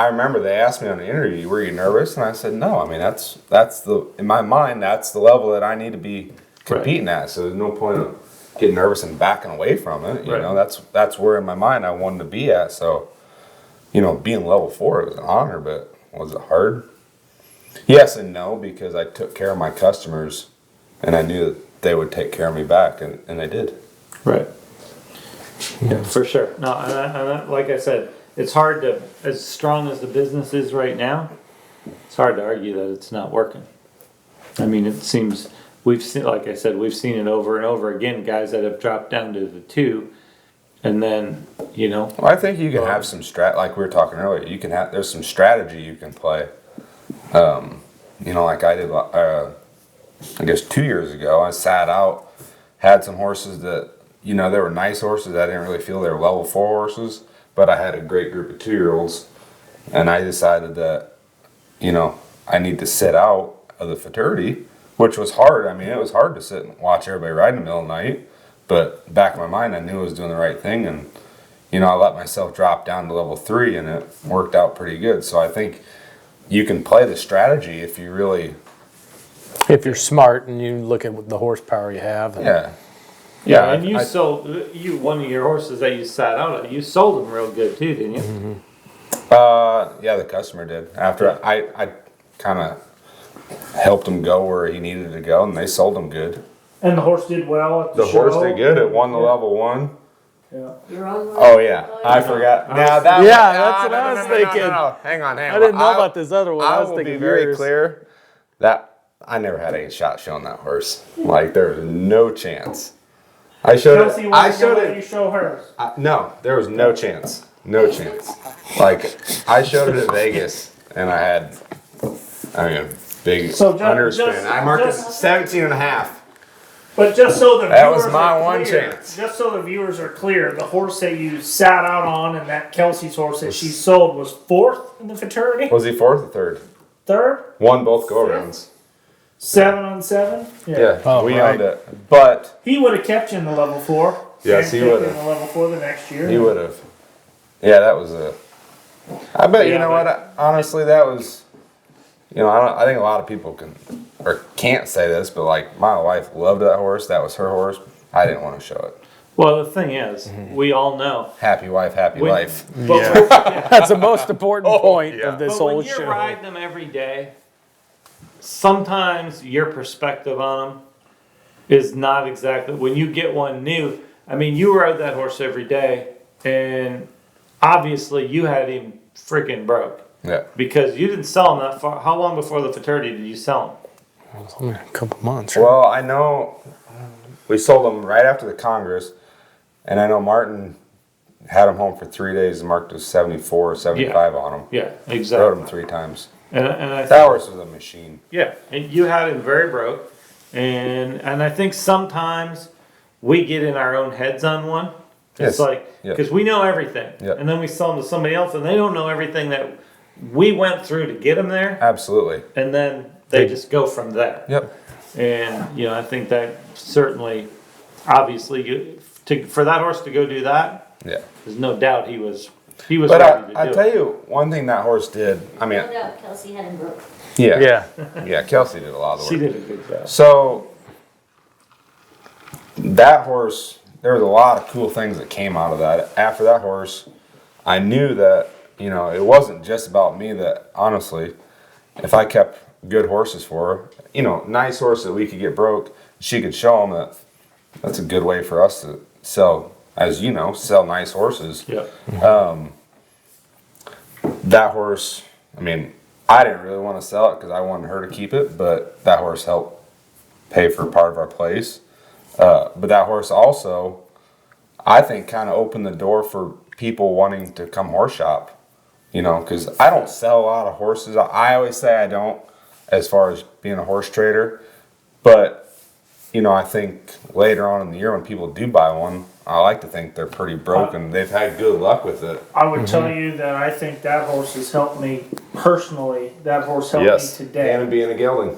remember they asked me on the interview, "Were you nervous?" And I said, "No. In my mind, that's the level that I need to be competing at. So there's no point of getting nervous and backing away from it. You Right. know, that's where in my mind I wanted to be at. So, being level 4 was an honor, but was it hard? Yes and no, because I took care of my customers, and I knew that they would take care of me back, and they did. Right. Yeah, for sure. No, like I said, it's hard to, as strong as the business is right now, it's hard to argue that it's not working. It seems, like I said, we've seen it over and over again, guys that have dropped down to the 2, and then, Well, I think you can have some like we were talking earlier. There's some strategy you can play. Like I did, I guess 2 years ago, I sat out, had some horses that, they were nice horses. I didn't really feel they were level 4 horses, but I had a great group of 2-year-olds, and I decided that, I need to sit out of the fraternity, which was hard. It was hard to sit and watch everybody ride in the middle of the night, but back in my mind, I knew I was doing the right thing, and, I let myself drop down to level 3, and it worked out pretty good. So I think you can play the strategy if you really... If you're smart and you look at the horsepower you have. And yeah, and you sold one of your horses that you sat out of, you sold them real good too, didn't you? Mm-hmm. Yeah, the customer did. After I kind of helped him go where he needed to go, and they sold him good. And the horse did well at the The show. horse did good. It won the level 1. Yeah. You're on one? Oh yeah, I forgot. Now that Yeah, that's what I was thinking. No. Hang on. I didn't know about this other one. I was will thinking be very yours. clear that I never had any shot showing that horse. Like there was no chance. I showed Kelsey, it. I why showed don't you it. show hers? No, there was no chance. No chance. Like, I showed it at Vegas, and I had, big So underspin. I marked it 17 and a half. But just so the That viewers was my are one clear, chance. just so the viewers are clear, the horse that you sat out on and that Kelsey's horse that she sold was 4th in the fraternity? Was he 4th or 3rd? 3rd? Won both go-arounds. 7 on 7? Yeah, Oh, we right. owned it. But He would have kept you in the level 4. Yes, and he kept would've. you in the level 4 the next year. he would have. Yeah, that was a. I bet, you Yeah, know but- what? Honestly, that was. I think a lot of people can't say this, but like, my wife loved that horse. That was her horse. I didn't want to show it. Well, the thing is, we all know. Happy wife, happy When- life. But, That's the most important point yeah. of this but whole when you're show. riding them every day, sometimes your perspective on them is not exactly. When you get one new, I mean, you rode that horse every day, and obviously you had him freaking broke. Yeah. Because you didn't sell him that far. How long before the fraternity did you sell him? It was only a couple months. Well, I know we sold them right after the Congress, and I know Martin had them home for 3 days and marked was 74 or 75 on them. Yeah, Rode exactly. them 3 times. And I That horse was a machine. yeah, and you had him very broke, and I think sometimes we get in our own heads on one. It's Yes. like Yeah. because we know everything, Yeah. and then we sell them to somebody else, and they don't know everything that we went through to get them there, Absolutely. and then they just go from there. Yep. And I think that certainly, obviously, for that horse to go do that, Yeah. there's no doubt he was ready But to I do tell it. you one thing that horse did. I mean, No doubt Kelsey had him broke. yeah, Yeah. Kelsey did a lot of the She work. did a good job. So that horse, there was a lot of cool things that came out of that. After that horse, I knew that it wasn't just about me. That honestly, if I kept good horses for her, nice horse that we could get broke, she could show them that. That's a good way for us to sell, as you know, sell nice horses. Yeah. That horse, I mean, I didn't really want to sell it because I wanted her to keep it, but that horse helped pay for part of our place. But that horse also, I think, kind of opened the door for people wanting to come horse shop. Because I don't sell a lot of horses. I always say I don't, as far as being a horse trader. But, I think later on in the year when people do buy one, I like to think they're pretty broken. They've had good luck with it. I would tell you that I think that horse has helped me personally. That horse helped Yes. me today. And being a gelding.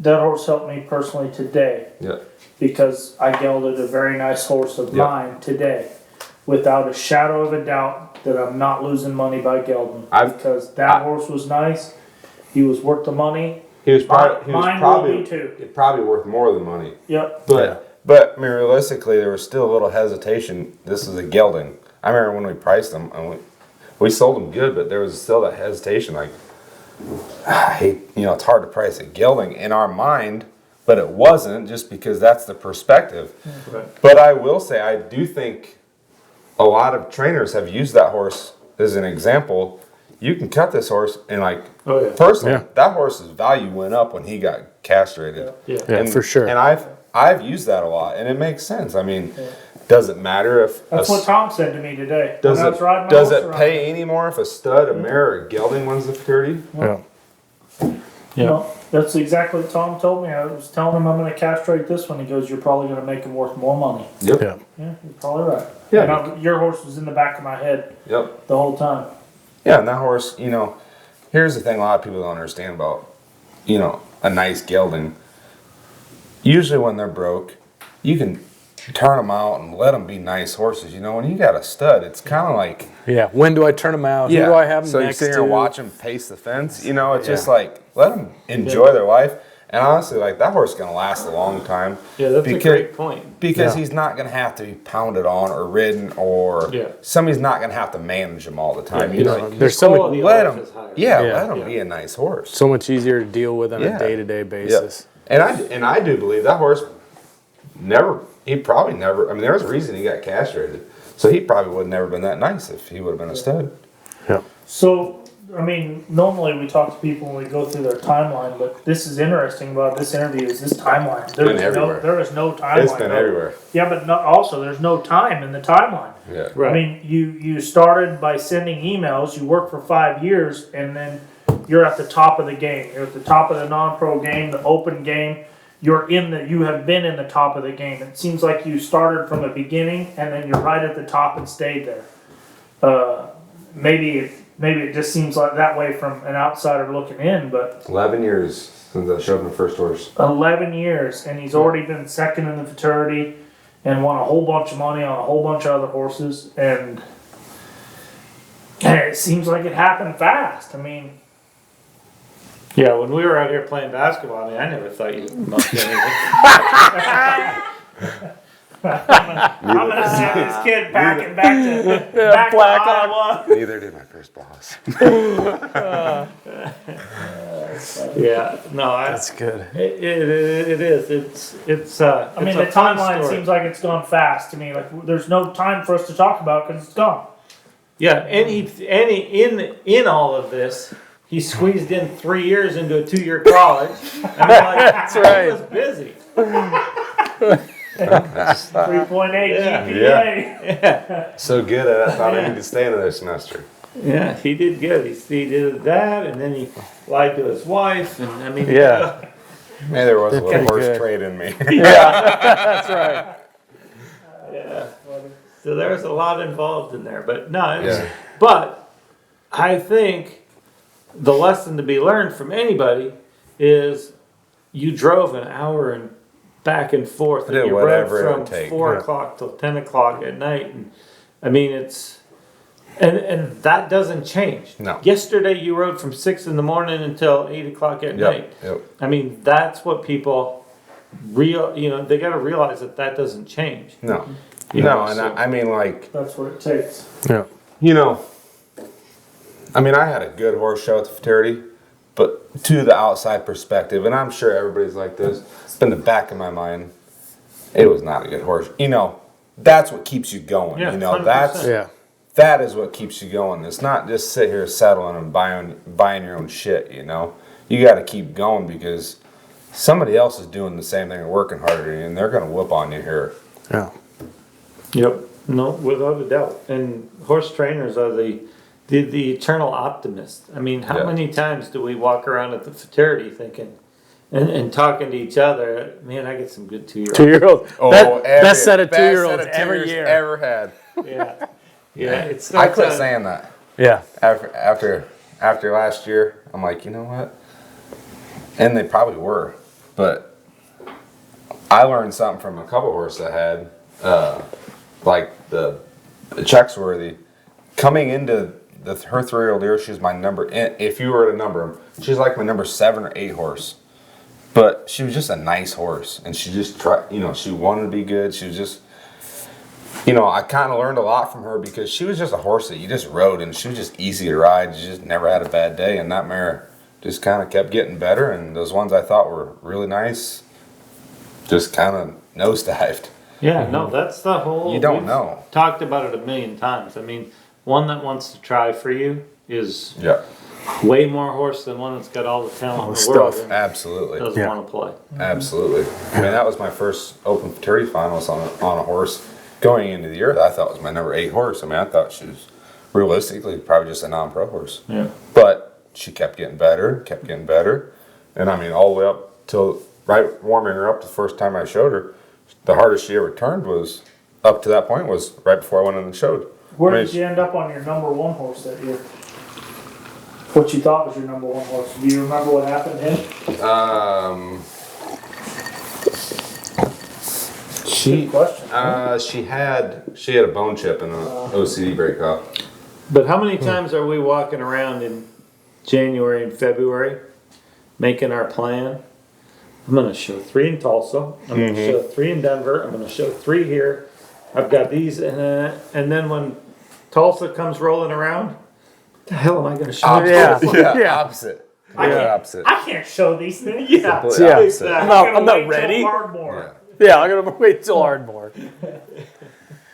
That horse helped me personally today Yeah. because I gelded a very nice horse of Yeah. mine today, without a shadow of a doubt that I'm not losing money by gelding. Because that horse was nice. He was worth the money. He was probably, Mine will be too. probably worth more than money. Yep. But I mean, realistically, there was still a little hesitation. This is a gelding. I remember when we priced them, and we sold them good, but there was still that hesitation. Like, I hate, it's hard to price a gelding in our mind, but it wasn't just because that's the perspective. Right. But I will say, I do think a lot of trainers have used that horse as an example. You can cut this horse, and Oh, yeah. personally, Yeah. that horse's value went up when he got castrated. Yeah. Yeah, for sure. And I've used that a lot, and it makes sense. I mean, does it matter if That's what Tom said to me today. does when I was riding my does horse it around. pay any more if a stud, a mare, or a gelding wins the fraternity? Yeah. No, that's exactly what Tom told me. I was telling him I'm going to castrate this one. He goes, "You're probably going to make him worth more money." Yep. Yeah. Yeah, you're probably right. Yeah. And your horse was in the back of my head Yep. the whole time. Yeah, and that horse, here's the thing a lot of people don't understand about, a nice gelding. Usually when they're broke, you can turn them out and let them be nice horses. When you got a stud, it's kind of like, Yeah. When do I turn them out? Who do I have them so you next sit here to? and watch them pace the fence. It's just like, let them enjoy their life. And honestly, that horse is going to last a long time. Yeah, that's a great point. Because Yeah. he's not going to have to be pounded on or ridden, or Yeah. somebody's not going to have to manage him all the time. Yeah, You know, know, there's so much, quality of let life him, is higher. yeah, Yeah. let him be a nice horse. so much easier to deal with on Yeah. a day-to-day Yeah. basis. And I do believe that horse he probably never. I mean, there was a reason he got castrated, so he probably would have never been that nice if he would have been a stud. Yeah. So, I mean, normally we talk to people when we go through their timeline, but this is interesting about this interview is this timeline. been everywhere. There is no timeline. It's been everywhere. Yeah, but also there's no time in the timeline. Yeah. Right. I mean, you started by sending emails. You worked for 5 years, and then you're at the top of the game. You're at the top of the non-pro game, the open game. You have been in the top of the game. It seems like you started from the beginning, and then you're right at the top and stayed there. Maybe it just seems like that way from an outsider looking in, but 11 years since I showed my first horse. 11 years, and he's already been second in the fraternity and won a whole bunch of money on a whole bunch of other horses, and it seems like it happened fast. I mean, Yeah, when we were out here playing basketball, I mean, I never thought you'd much anything. I'm gonna send this kid packing back to Iowa. Neither did my first boss. Yeah, no, That's good. it is. It's. I mean, the timeline seems like it's gone fast to me. Like, there's no time for us to talk about because it's gone. Yeah, and in all of this, he squeezed in 3 years into a 2-year college. I mean, like, That's right. He was busy. 3.8 Yeah. GPA. Yeah, So good at it, I thought I needed to stay another semester. yeah, he did good. He did that, and then he lied to his wife, and I mean, Yeah. Maybe there was a Pretty little horse good. trade in me. That's right. yeah. So there's a lot involved in there, but no, Yeah. but I think the lesson to be learned from anybody is you drove an hour and back and forth, and Did you whatever it rode would from take. 4 Yeah. o'clock till 10 o'clock at night, and I mean it's and that doesn't change. No. Yesterday you rode from 6 in the morning until 8 o'clock at night. Yep. I mean that's what people they got to realize that doesn't change. No. You No, know, and so- I mean, like, That's what it takes. Yeah. you know, I mean, I had a good horse show at the fraternity, but to the outside perspective, and I'm sure everybody's like this, it's been the back of my mind, it was not a good horse. You know, that's what keeps you going. Yeah, you know, 100%. Yeah. that is what keeps you going. It's not just sit here settling and buying your own shit, you know. You got to keep going because somebody else is doing the same thing and working harder than you, and they're going to whoop on you here. Yeah. Yep. No, without a doubt. And horse trainers are the eternal optimist. I mean, how Yeah. many times do we walk around at the fraternity thinking and talking to each other, man, I get some good 2-year-olds. 2-year-old. Oh, Best set of best 2-year-olds set of every two-years year. ever had. Yeah. Yeah. It's I not quit that- saying that Yeah. after last year. I'm like, you know what? And they probably were, but I learned something from a couple horses I had, like the Checksworthy, coming into her 3-year-old year. She was my number. If you were to number them, she's like my number 7 or 8 horse. But she was just a nice horse, and she just tried. You know, she wanted to be good. She was just. You know, I kind of learned a lot from her because she was just a horse that you just rode, and she was just easy to ride. You just never had a bad day, and that mare just kind of kept getting better. And those ones I thought were really nice just kind of nosedived. Yeah, no, that's the whole. You don't we've know. Talked about it a million times. I mean, one that wants to try for you is Yeah, way more horse than one that's got all the talent in the the world stuff. and absolutely, doesn't Yeah. want to play. absolutely. I mean, that was my first open fraternity finals on a horse going into the year that I thought was my number 8 horse. I mean, I thought she was realistically probably just a non-pro horse. Yeah. But she kept getting better, and I mean, all the way up till right warming her up the first time I showed her. The hardest she ever turned was up to that point was right before I went in and showed. Where I mean, did you end up on your number 1 horse that year? What you thought was your number 1 horse? Do you remember what happened to him? Good question. She had a bone chip and an OCD break off. But how many times are we walking around in January and February making our plan? I'm going to show 3 in Tulsa. I'm going to show 3 in Denver. I'm going to show 3 here. I've got these. And then when Tulsa comes rolling around, what the hell am I going to show? Yeah. Yeah. Opposite. I can't- Opposite. I can't show these things. Yeah. Completely Yeah. opposite. I'm not ready. Ardmore. Yeah, I'm gonna wait till Ardmore.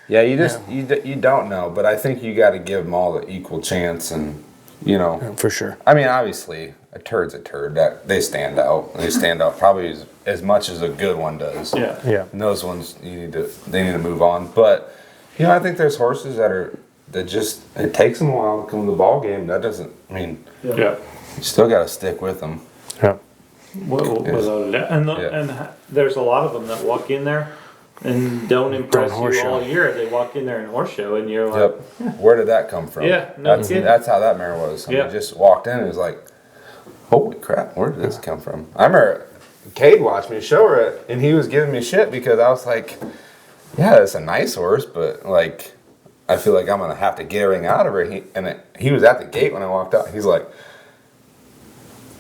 Yeah, you just you don't know, but I think you got to give them all the equal chance, and you know. For sure. I mean, obviously, a turd's a turd. That they stand out. They stand out probably as much as a good one does. Yeah. Yeah. And those ones they need to move on. But You know, I think there's horses that just, it takes them a while to come to the ball game. That doesn't, I mean, Yeah. you still got to stick with them. Yeah. Without a doubt. And, and there's a lot of them that walk in there and don't impress horse you show. all year. They walk in there in horse show and you're like, Yep. Where did that come from? Yeah, no kidding. That's how that mare was. I Yeah. mean, just walked in and was like, holy crap, where did this come from? I remember Cade watched me show her it, and he was giving me shit because I was like, yeah, it's a nice horse, but like, I feel like I'm gonna have to get everything out of her. He was at the gate when I walked out. He's like,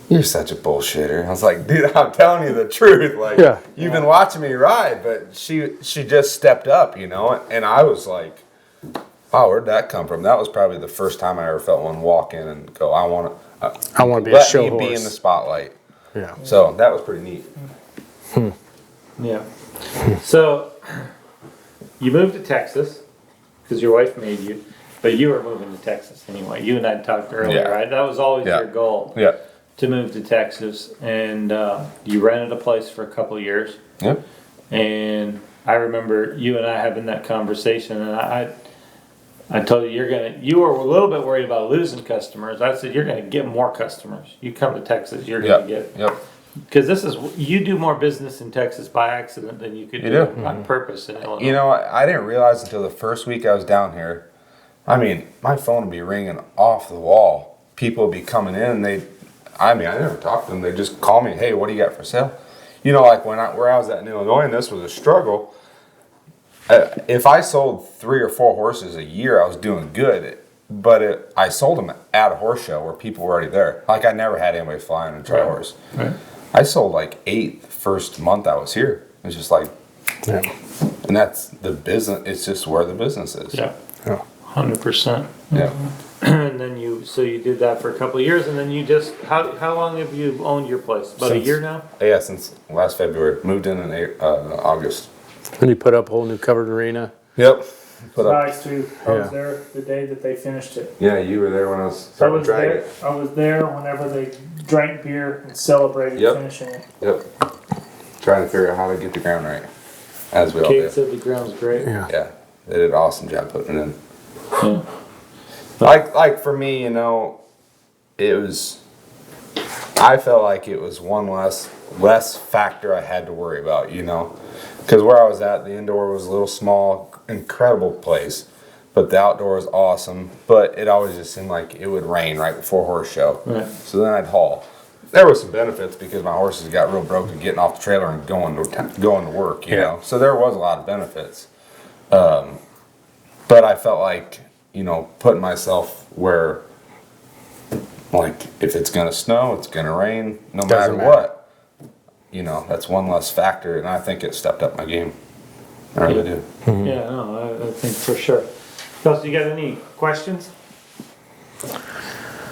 you're such a bullshitter. I was like, dude, I'm telling you the truth. Like, Yeah. you've been watching me ride, but she just stepped up, you know? And I was like, wow, where'd that come from? That was probably the first time I ever felt one walk in and go, I want to be a let show me be horse. in the spotlight. Yeah. So that was pretty neat. yeah. So you moved to Texas because your wife made you, but you were moving to Texas anyway. You and I talked earlier, Yeah. right? That was always Yeah. your goal. Yeah. To move to Texas, and you rented a place for a couple of years. Yep. And I remember you and I having that conversation, and I told you you were a little bit worried about losing customers. I said you're going to get more customers. You come to Texas, you're going to Yep. get, Yep. because you do more business in Texas by accident than you could You do do. on purpose in Illinois. You know, I didn't realize until the first week I was down here. I mean, my phone would be ringing off the wall. People would be coming in, and I never talked to them. They just call me, hey, what do you got for sale? You know, like where I was at in Illinois, and this was a struggle. If I sold 3 or 4 horses a year, I was doing good. But I sold them at a horse show where people were already there. Like, I never had anybody fly in and try a horse. Right. I sold like 8 the first month I was here. It was just like, Yeah. and that's the business. It's just where the business is. Yeah, Yeah. 100%. Yeah. And then you did that for a couple of years, and then you just how long have you owned your place? About a year now. Yeah, since last February. Moved in August. And you put up a whole new covered arena. Yep. Put up. Nice too. I was Yeah. there the day that they finished it. Yeah, you were there when I was I starting was to drag there. it. I was there whenever they drank beer and celebrated Yep. finishing it. Yep. Trying to figure out how to get the ground right. As we all Kate did. said the ground's great. Yeah. Yeah. They did an awesome job putting it in. Yeah. Like for me, you know, I felt like it was one less factor I had to worry about, you know. Because where I was at, the indoor was a little small, incredible place. But the outdoor was awesome. But it always just seemed like it would rain right before horse show. Right. So then I'd haul. There were some benefits because my horses got real broken getting off the trailer and going to work, you know. So there was a lot of benefits. But I felt like, you know, putting myself where, like, if it's going to snow, it's going to rain, no matter Doesn't matter. what. You know, that's one less factor, and I think it stepped up my game. I really do. Yeah, no, I think for sure. Kelsey, you got any questions?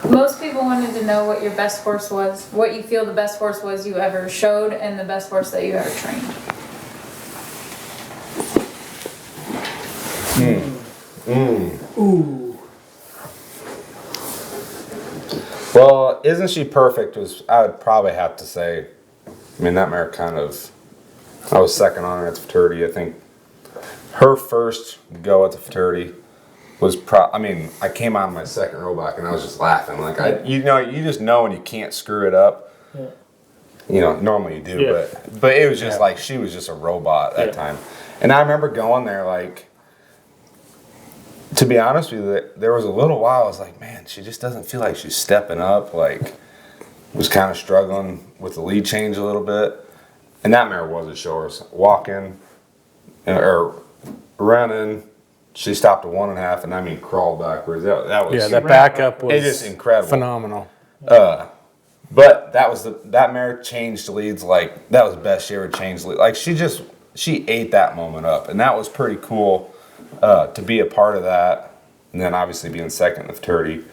Most people wanted to know what your best horse was, what you feel the best horse was you ever showed, and the best horse that you ever trained. Ooh. Well, Isn't She Perfect I would probably have to say, I mean, that mare I was second on her at the futurity. I think her first go at the futurity was I came out of my second row back and I was just laughing. Like, you just know when you can't screw it up. Yeah. You know, normally you do, Yeah. but it was just like, she was just a robot that Yeah. time. And I remember going there, like, to be honest with you, there was a little while I was like, man, she just doesn't feel like she's stepping up. Like, was kind of struggling with the lead change a little bit. And that mare was a show horse. Walking, or running, she stopped at 1.5, and I mean crawled backwards. That was That backup was it's just incredible. phenomenal. But that mare changed leads like that was the best she ever changed leads. Like she ate that moment up, and that was pretty cool to be a part of that. And then obviously being second in the futurity.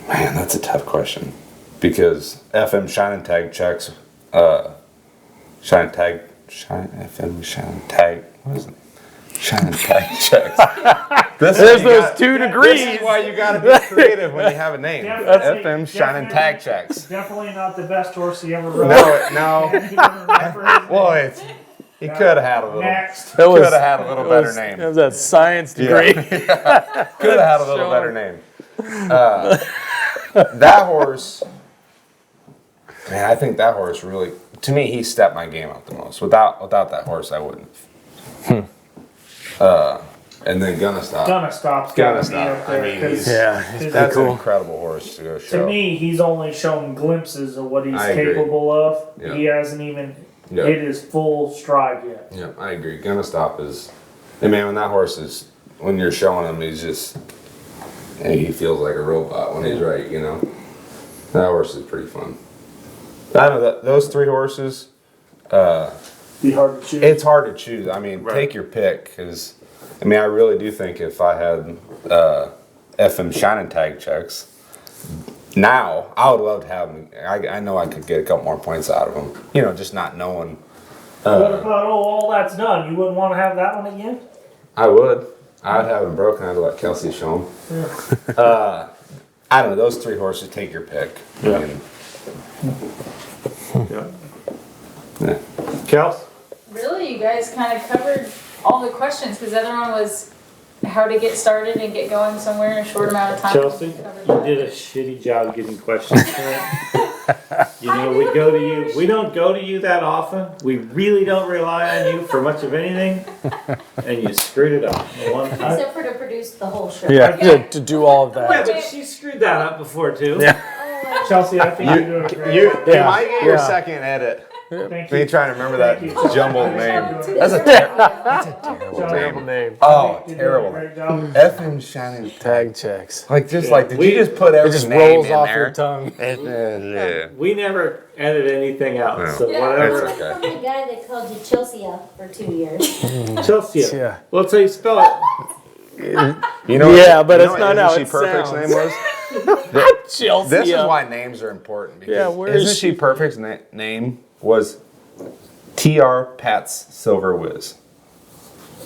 Man, that's a tough question because FM Shining Tag checks. FM Shining Tag. What is it? Shining Tag checks. There's those 2 degrees. This is why you gotta be creative when you have a name. Definitely- FM Shining Tag checks. Definitely not the best horse he ever rode. No. Well, He could have had a little. Next. That was Could have had a little better That name. was that science degree. Could have had a little better name. That horse, man, I think that horse really, to me, he stepped my game up the most. Without that horse, I wouldn't. And then Gonna Stop. Gonna Stop's Gonna gotta be Stop. up there. I mean, 'cause Yeah, That's an cool. incredible horse to go show. to me, he's only shown glimpses of what he's I agree. capable of. Yeah. He hasn't even Yeah. hit his full stride yet. Yeah, I agree. Gonna Stop is, and man, when that horse is, when you're showing him, he's just, hey, he feels like a robot when he's right, you know? That horse is pretty fun. I know that those 3 horses, Be hard to choose. it's hard to choose. I mean, take your pick, because, I mean, I really do think if I had FM Shining Tag checks, now, I would love to have them. I know I could get a couple more points out of them. You know, just not knowing. What about all that's done? You wouldn't want to have that one again? I would. I'd have them broken. I'd let Kelsey show them. Yeah. I don't know. Those 3 horses, take your pick. Yeah. I mean, Yeah. yeah. Kels? Really, you guys kind of covered all the questions, because the other one was how to get started and get going somewhere in a short amount of time. Chelsea, Covered you that. did a shitty job getting questions. You know, we go to you. We don't go to you that often. We really don't rely on you for much of anything, and you screwed it up one time. Except for to produce the whole show. Yeah, to do all of Yeah, that. but she screwed that up before too. Yeah. Chelsea, I think you're doing a great You job. might get your Yeah. second edit. Thank Me you. trying to remember that Thank you, Chelsea. jumbled I think name. you're doing That's a terrible Terrible name. name. Oh, You're doing a terrible. great job. FM Shining Tag checks. Like, just Yeah. like, did you just put It every just name rolls in off there? your tongue. Yeah. We never edit anything out, No. so Yeah. whatever. That's okay. From the guy that called you Chelsea for 2 years. Chelsea. Yeah. Well, that's how you spell it. You know Yeah, but you it's know not what how Isn't it She Perfect's sounds. name was? Chelsea. This is why names are important. Because Yeah, where is Isn't She Perfect's name was TR Pat's Silver Whiz.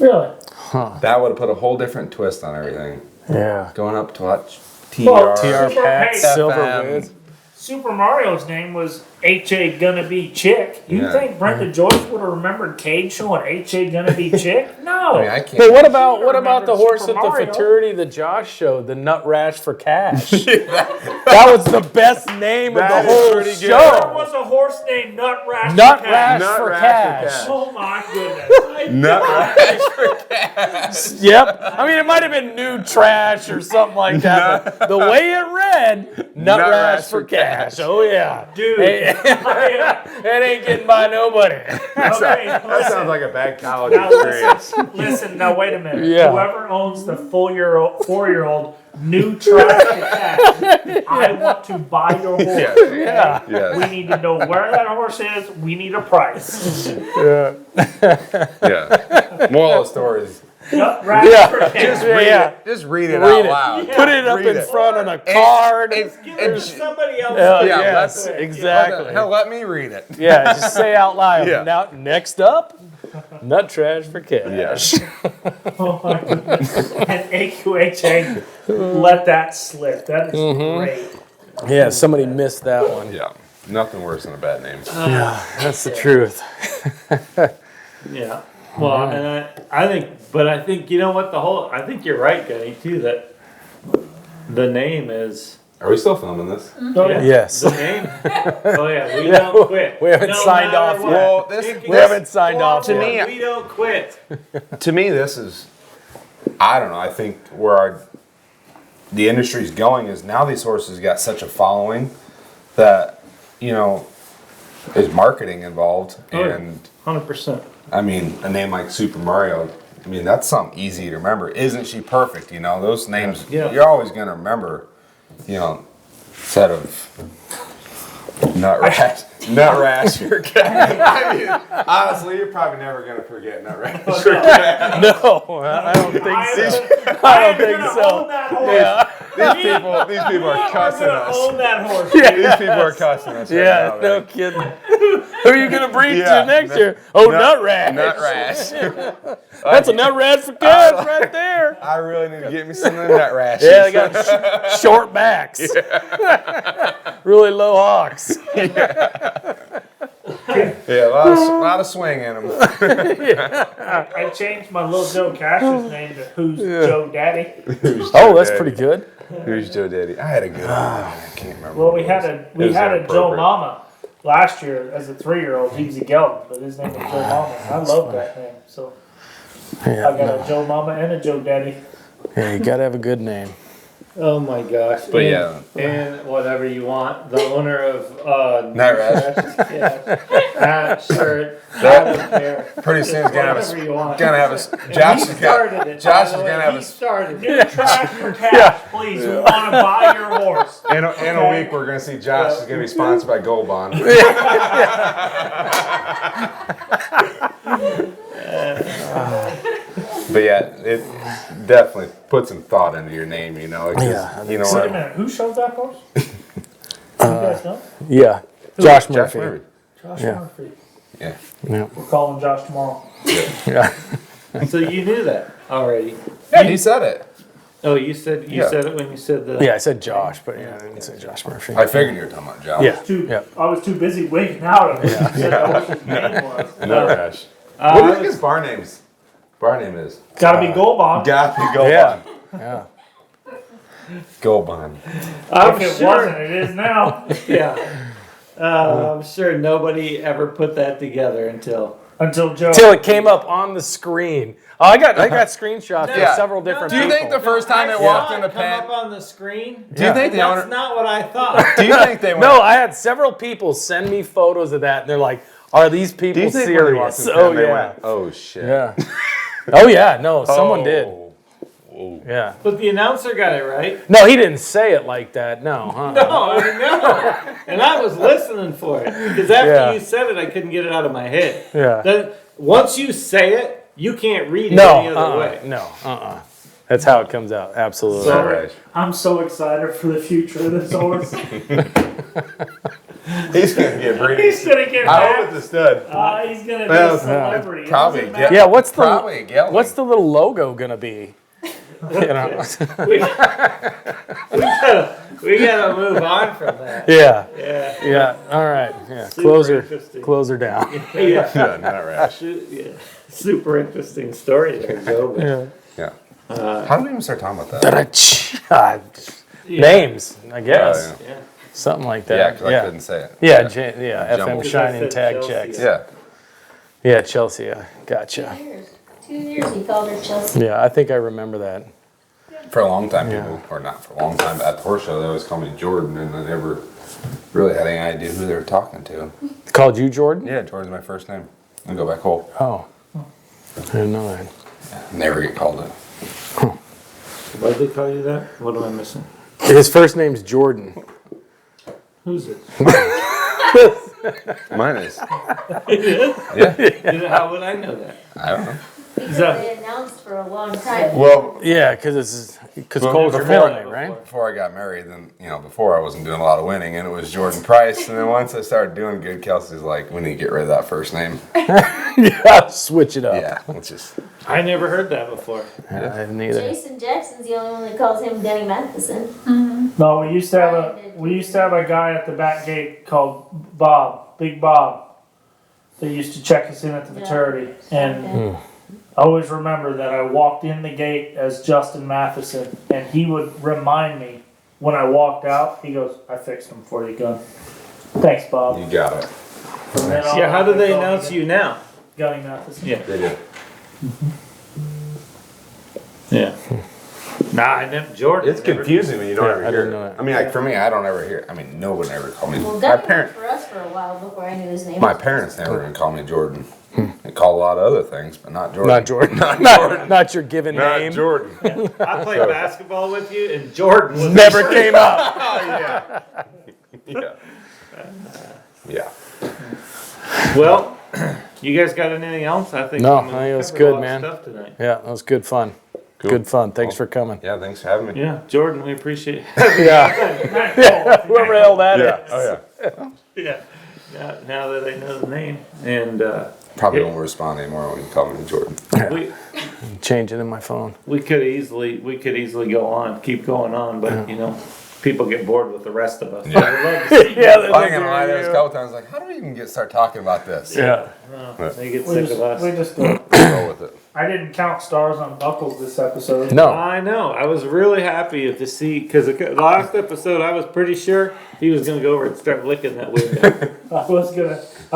Really? That would have put a whole different twist on everything. Yeah. Going up to watch Well, TR Super- Pat hey, Silver FM. Whiz. Super Mario's name was H.A. Gonna Be Chick. You Yeah. think Brenda Joyce would have remembered Cade showing H.A. Gonna Be Chick? No. I mean, I can't. But what I about the remember horse Super at the Mario. fraternity that Josh showed, the Nut Rash for Cash? That was the best name of That the is whole pretty good. There show. was a horse named Nut Rash. Nut for Rash Cash. for Rash for Cash. Cash. Oh my goodness. Nut Yep. I mean, it might have been New Trash or something like that, but the way it read, Nut Rash for Cash. Oh, yeah. Dude. Hey, it ain't getting by nobody. Okay, That sounds listen. like a bad college Now experience. listen, now wait a minute. Yeah. Whoever owns the 4-year-old New Trash for Cash, I want to buy your horse. Yeah. Yeah. We Yes. need to know where that horse is. We need a price. Yeah. Yeah. Moral of the story is Nut Rash Yeah. for Cash. Just read it. just read it Read out it. loud. Put it up Read in it. front on a card. Give it to somebody else. Yeah, Yeah, yes, let's- exactly. Hell, let me read it. Yeah, just say out loud. Yeah. Now, next up, Nut Trash for Cash. Oh my goodness. And AQHA let that slip. That is great. Yeah, somebody missed that one. Yeah. Nothing worse than a bad name. Yeah, that's the truth. Yeah. Well, and I think you know what I think you're right, Gunny, too. That the name is Are we still filming this? Oh, yeah. Yes. the name. Oh yeah, we don't quit. We haven't No signed matter off what. yet. Well, this- It can We haven't signed go off on, yet. we don't quit. To me, this is, I don't know, I think where the industry's going is now these horses got such a following that, you know, there's marketing involved. Oh, yeah. And, 100%. I mean, a name like Super Mario, I mean, that's something easy to remember. Isn't She Perfect? You know, those names, Yeah. you're always going to remember, you know, instead of Nut Rash. Nut Rash, your cat. I mean, honestly, you're probably never going to forget Nut Rash. Your cat. No, I don't think so. I don't think so. Yeah. These people are cussing us. Own that horse. These people are cussing us. Yeah, right now, no man. kidding. Who are you gonna breed Yeah, to next Nut- year? Oh, Nut Rash. Nut Rash. That's a Nut Rash for kids right there. I really need to get me some of the Nut Rash. Yeah, they got short backs. Really low hocks. Yeah, a lot of swing in them. I changed my little Joe Cash's name to Who's Joe Daddy. Oh, that's pretty good. Who's Joe Daddy? I had a good one. I can't remember. Well, what we it had was. a Joe Mama last year as a 3-year-old. He was a Gelding, but his name was Joe Mama. I love that name. So Yeah, I got a Joe Mama and a Joe Daddy. yeah, you gotta have a good name. Oh my gosh. But and, yeah. And whatever you want, the owner of Night Rash. hat, shirt, I don't care. Pretty soon he's Whatever you want. gonna have us. And Josh he is started gonna. it. Josh by is the way. gonna have He us. started New it. trash for cash, please. We want to buy your horse. In a week, we're gonna see Josh is gonna be sponsored by Gold Bond. But yeah, it definitely put some thought into your name, you know. 'cause, Yeah, you know Wait a what? minute, who showed that horse? You guys know? Yeah, Josh Josh Murphy. Murray. Josh Yeah. Murphy. Yeah. Yeah, We're calling Josh tomorrow. yeah. So you knew that already. Yeah, he said it. Oh, you said Yeah. it when you said the. Yeah, I said Josh, but yeah, I didn't say Josh Murphy. I figured you were talking about Josh. Yeah. I was too busy winking out of it. You said that what his name was. No Rash. What do you think his bar name is? Gotta be Gold Bond. Got the Gold Yeah. Bond. Yeah. Gold Bond. I'm If it sure. wasn't, it is now. Yeah. I'm sure nobody ever put that together until. Until Joe. Till it came up on the screen. Oh, I got screenshots Yeah. of several different Do you people. think the first time it I walked saw in the come pen? up on the screen? Do you think the That's owner? not what I thought. Do you think they went? No, I had several people send me photos of that, and they're like, "Are these Do people you think when they walked serious?" in the Oh pen, they yeah, went, oh shit. yeah. Oh yeah, no, someone did. Oh. Yeah. But the announcer got it right. No, he didn't say it like that. No. No, I know. And I was listening for it. Because after Yeah. you said it, I couldn't get it out of my head. Yeah. Then, once you say it, you can't read it No. any other way. No. That's how it comes out. Absolutely. All right. I'm so excited for the future of this horse. He's gonna get breeding. He's gonna get I hope back. it's a stud. He's gonna be Well, a celebrity. It probably, doesn't matter. Yeah. What's Probably a Gelding. What's the little logo gonna be? You know? We gotta move on from that. Yeah. Yeah. Yeah. All right. Yeah. Super interesting. Close her down. Yeah. Yeah, not Rash. Yeah. Super interesting story there, Joe. Yeah. Yeah. How did we even start talking about that? Ta-da-cha. Names, I guess. Oh, Yeah. Something like Yeah, that. because I couldn't say it. Yeah, Jumbled. FM Shining said tag Chelsea. checks. Yeah. Yeah, Chelsea. Gotcha. 2 years he called her Chelsea. Yeah, I think I remember that. For a long time, Yeah. people, or not for a long time, but at the horse show, they always called me Jordan, and I never really had any idea who they were talking to. Called you Jordan? Yeah, Jordan's my first name. I go back home. Oh. I didn't know that. Never get called it. Why did they call you that? What am I missing? His first name's Jordan. Who's it? Mine is. How would I know that? I don't know. They announced for a long time. Well, Yeah, because Cole's your middle name, right? before I got married, then, before I wasn't doing a lot of winning, and it was Jordan Price. And then once I started doing good, Kelsey's like, we need to get rid of that first name. Yeah, switch it up. Yeah, let's just. I never heard that before. I didn't either. Jason Jackson's the only one that calls him Denny Matheson. No, we used to have a guy at the back gate called Bob, Big Bob, that used to check us in at the fraternity. And I always remember that I walked in the gate as Justin Matheson, and he would remind me when I walked out. He goes, "I fixed him for you, gun." Thanks, Bob. You got it. From then on, Yeah, how do they call me announce you now? Gunny Matheson. Yeah. They did. Yeah. Nah, I never. Jordan. It's confusing when you don't Yeah, ever I hear didn't know it. that. I mean, like for me, I don't ever hear it. I mean, no one ever called me. Well, My Gunny worked parents, for us for a while before I knew his name. my parents never even called me Jordan. They called a lot of other things, but not Jordan. Not Jordan. Not Not, Jordan. not your given Not name. Jordan. I played basketball with you, and Jordan was Never came up. Yeah. Yeah. Well, you guys got anything else? I think No, I mean, I think it was covered a good, lot of man. Stuff tonight. Yeah, that was good fun. Cool. Good fun. Thanks for coming. Yeah. Thanks for having me. Yeah, Jordan, we appreciate it. Yeah. Whoever the hell that is. Yeah. Oh yeah. Yeah. Now that I know the name, and Probably won't respond anymore when you call me Jordan. we Change it in my phone. we could easily go on, keep going on, but people get bored with the rest of us. Yeah. So we'd love to see Yeah, you. they I'm think gonna lie, you're there was a you. couple times like, how do we even start talking about this? Yeah. They get We sick just, of us. we just do. Go with it. I didn't count stars on buckles this episode. No. I know. I was really happy to see, because the last episode I was pretty sure he was going to go over and start licking that window. I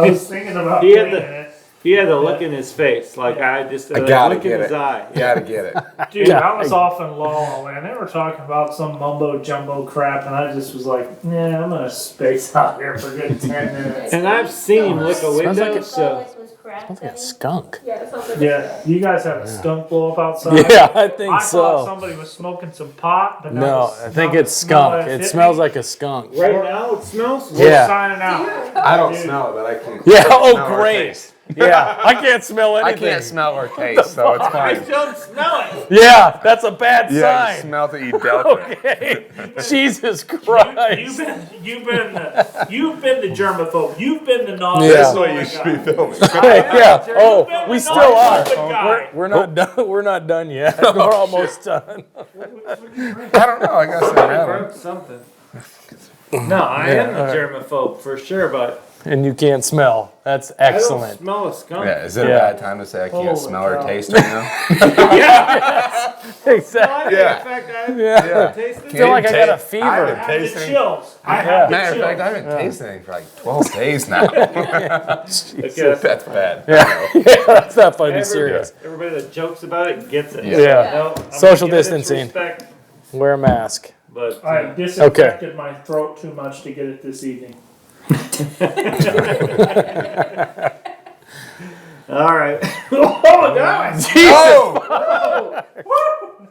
was thinking about He had cleaning the- it. He had the look in his face, like I gotta look in get his it. eye. Gotta get it. Dude, Yeah. I was off in La La Land. They were talking about some mumbo jumbo crap, and I just was like, "Yeah, I'm gonna space out here for a good 10 minutes." And I've seen him lick a window, like a- so was crap. Sounds like a skunk. Yeah, it sounds like Yeah, you guys have a skunk blow up outside. Yeah, I think I thought so. somebody was smoking some pot, but that No, was I think not it's the smell skunk. that It hit smells me. like a skunk. right now it smells. We're Yeah. signing out. I don't Dude. smell it, but I can't. Yeah, smell oh or great. taste. Yeah, I can't smell I anything. can't smell or taste, so it's I fine. don't smell it. Yeah, that's a bad Yeah, you sign. smell that you dealt with. Okay. Jesus You've Christ. been the germaphobe. You've been the non. Yeah. That's what you should be filming. Yeah. Oh, You've been we the still are. non-homophobic guy. We're not done. We're not done yet. We're almost done. I don't know. I guess I I ran broke something. No, I am a germaphobe for sure, but And you can't smell. That's I don't excellent. smell a skunk. Yeah, is it a Yeah. bad time to say I can't Holy smell or cow. taste right now? Exactly. Yeah. In fact, I Yeah. tasted I feel like I got a I fever. haven't I have the tasted. chills. I have the Matter of chills. fact, I haven't tasted anything for like 12 days now. Okay, That's bad. Yeah, that's not funny. Serious. Everybody that jokes about it gets it. Yeah. No, I'm gonna Social give it its distancing. respect, Wear a mask. but I disinfected my throat too much to get it this evening. all right. Oh, nice! Oh!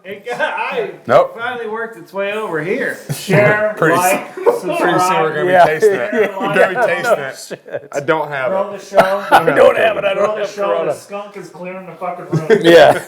I Nope. finally worked its way over here. Share, Pretty like, Pretty soon we're subscribe, gonna Yeah. be tasting it. Yeah. We're gonna be tasting it. I don't have grow it. the show. I don't have it. I Grow don't the have show. The corona. skunk is clearing the fucking room. Yeah.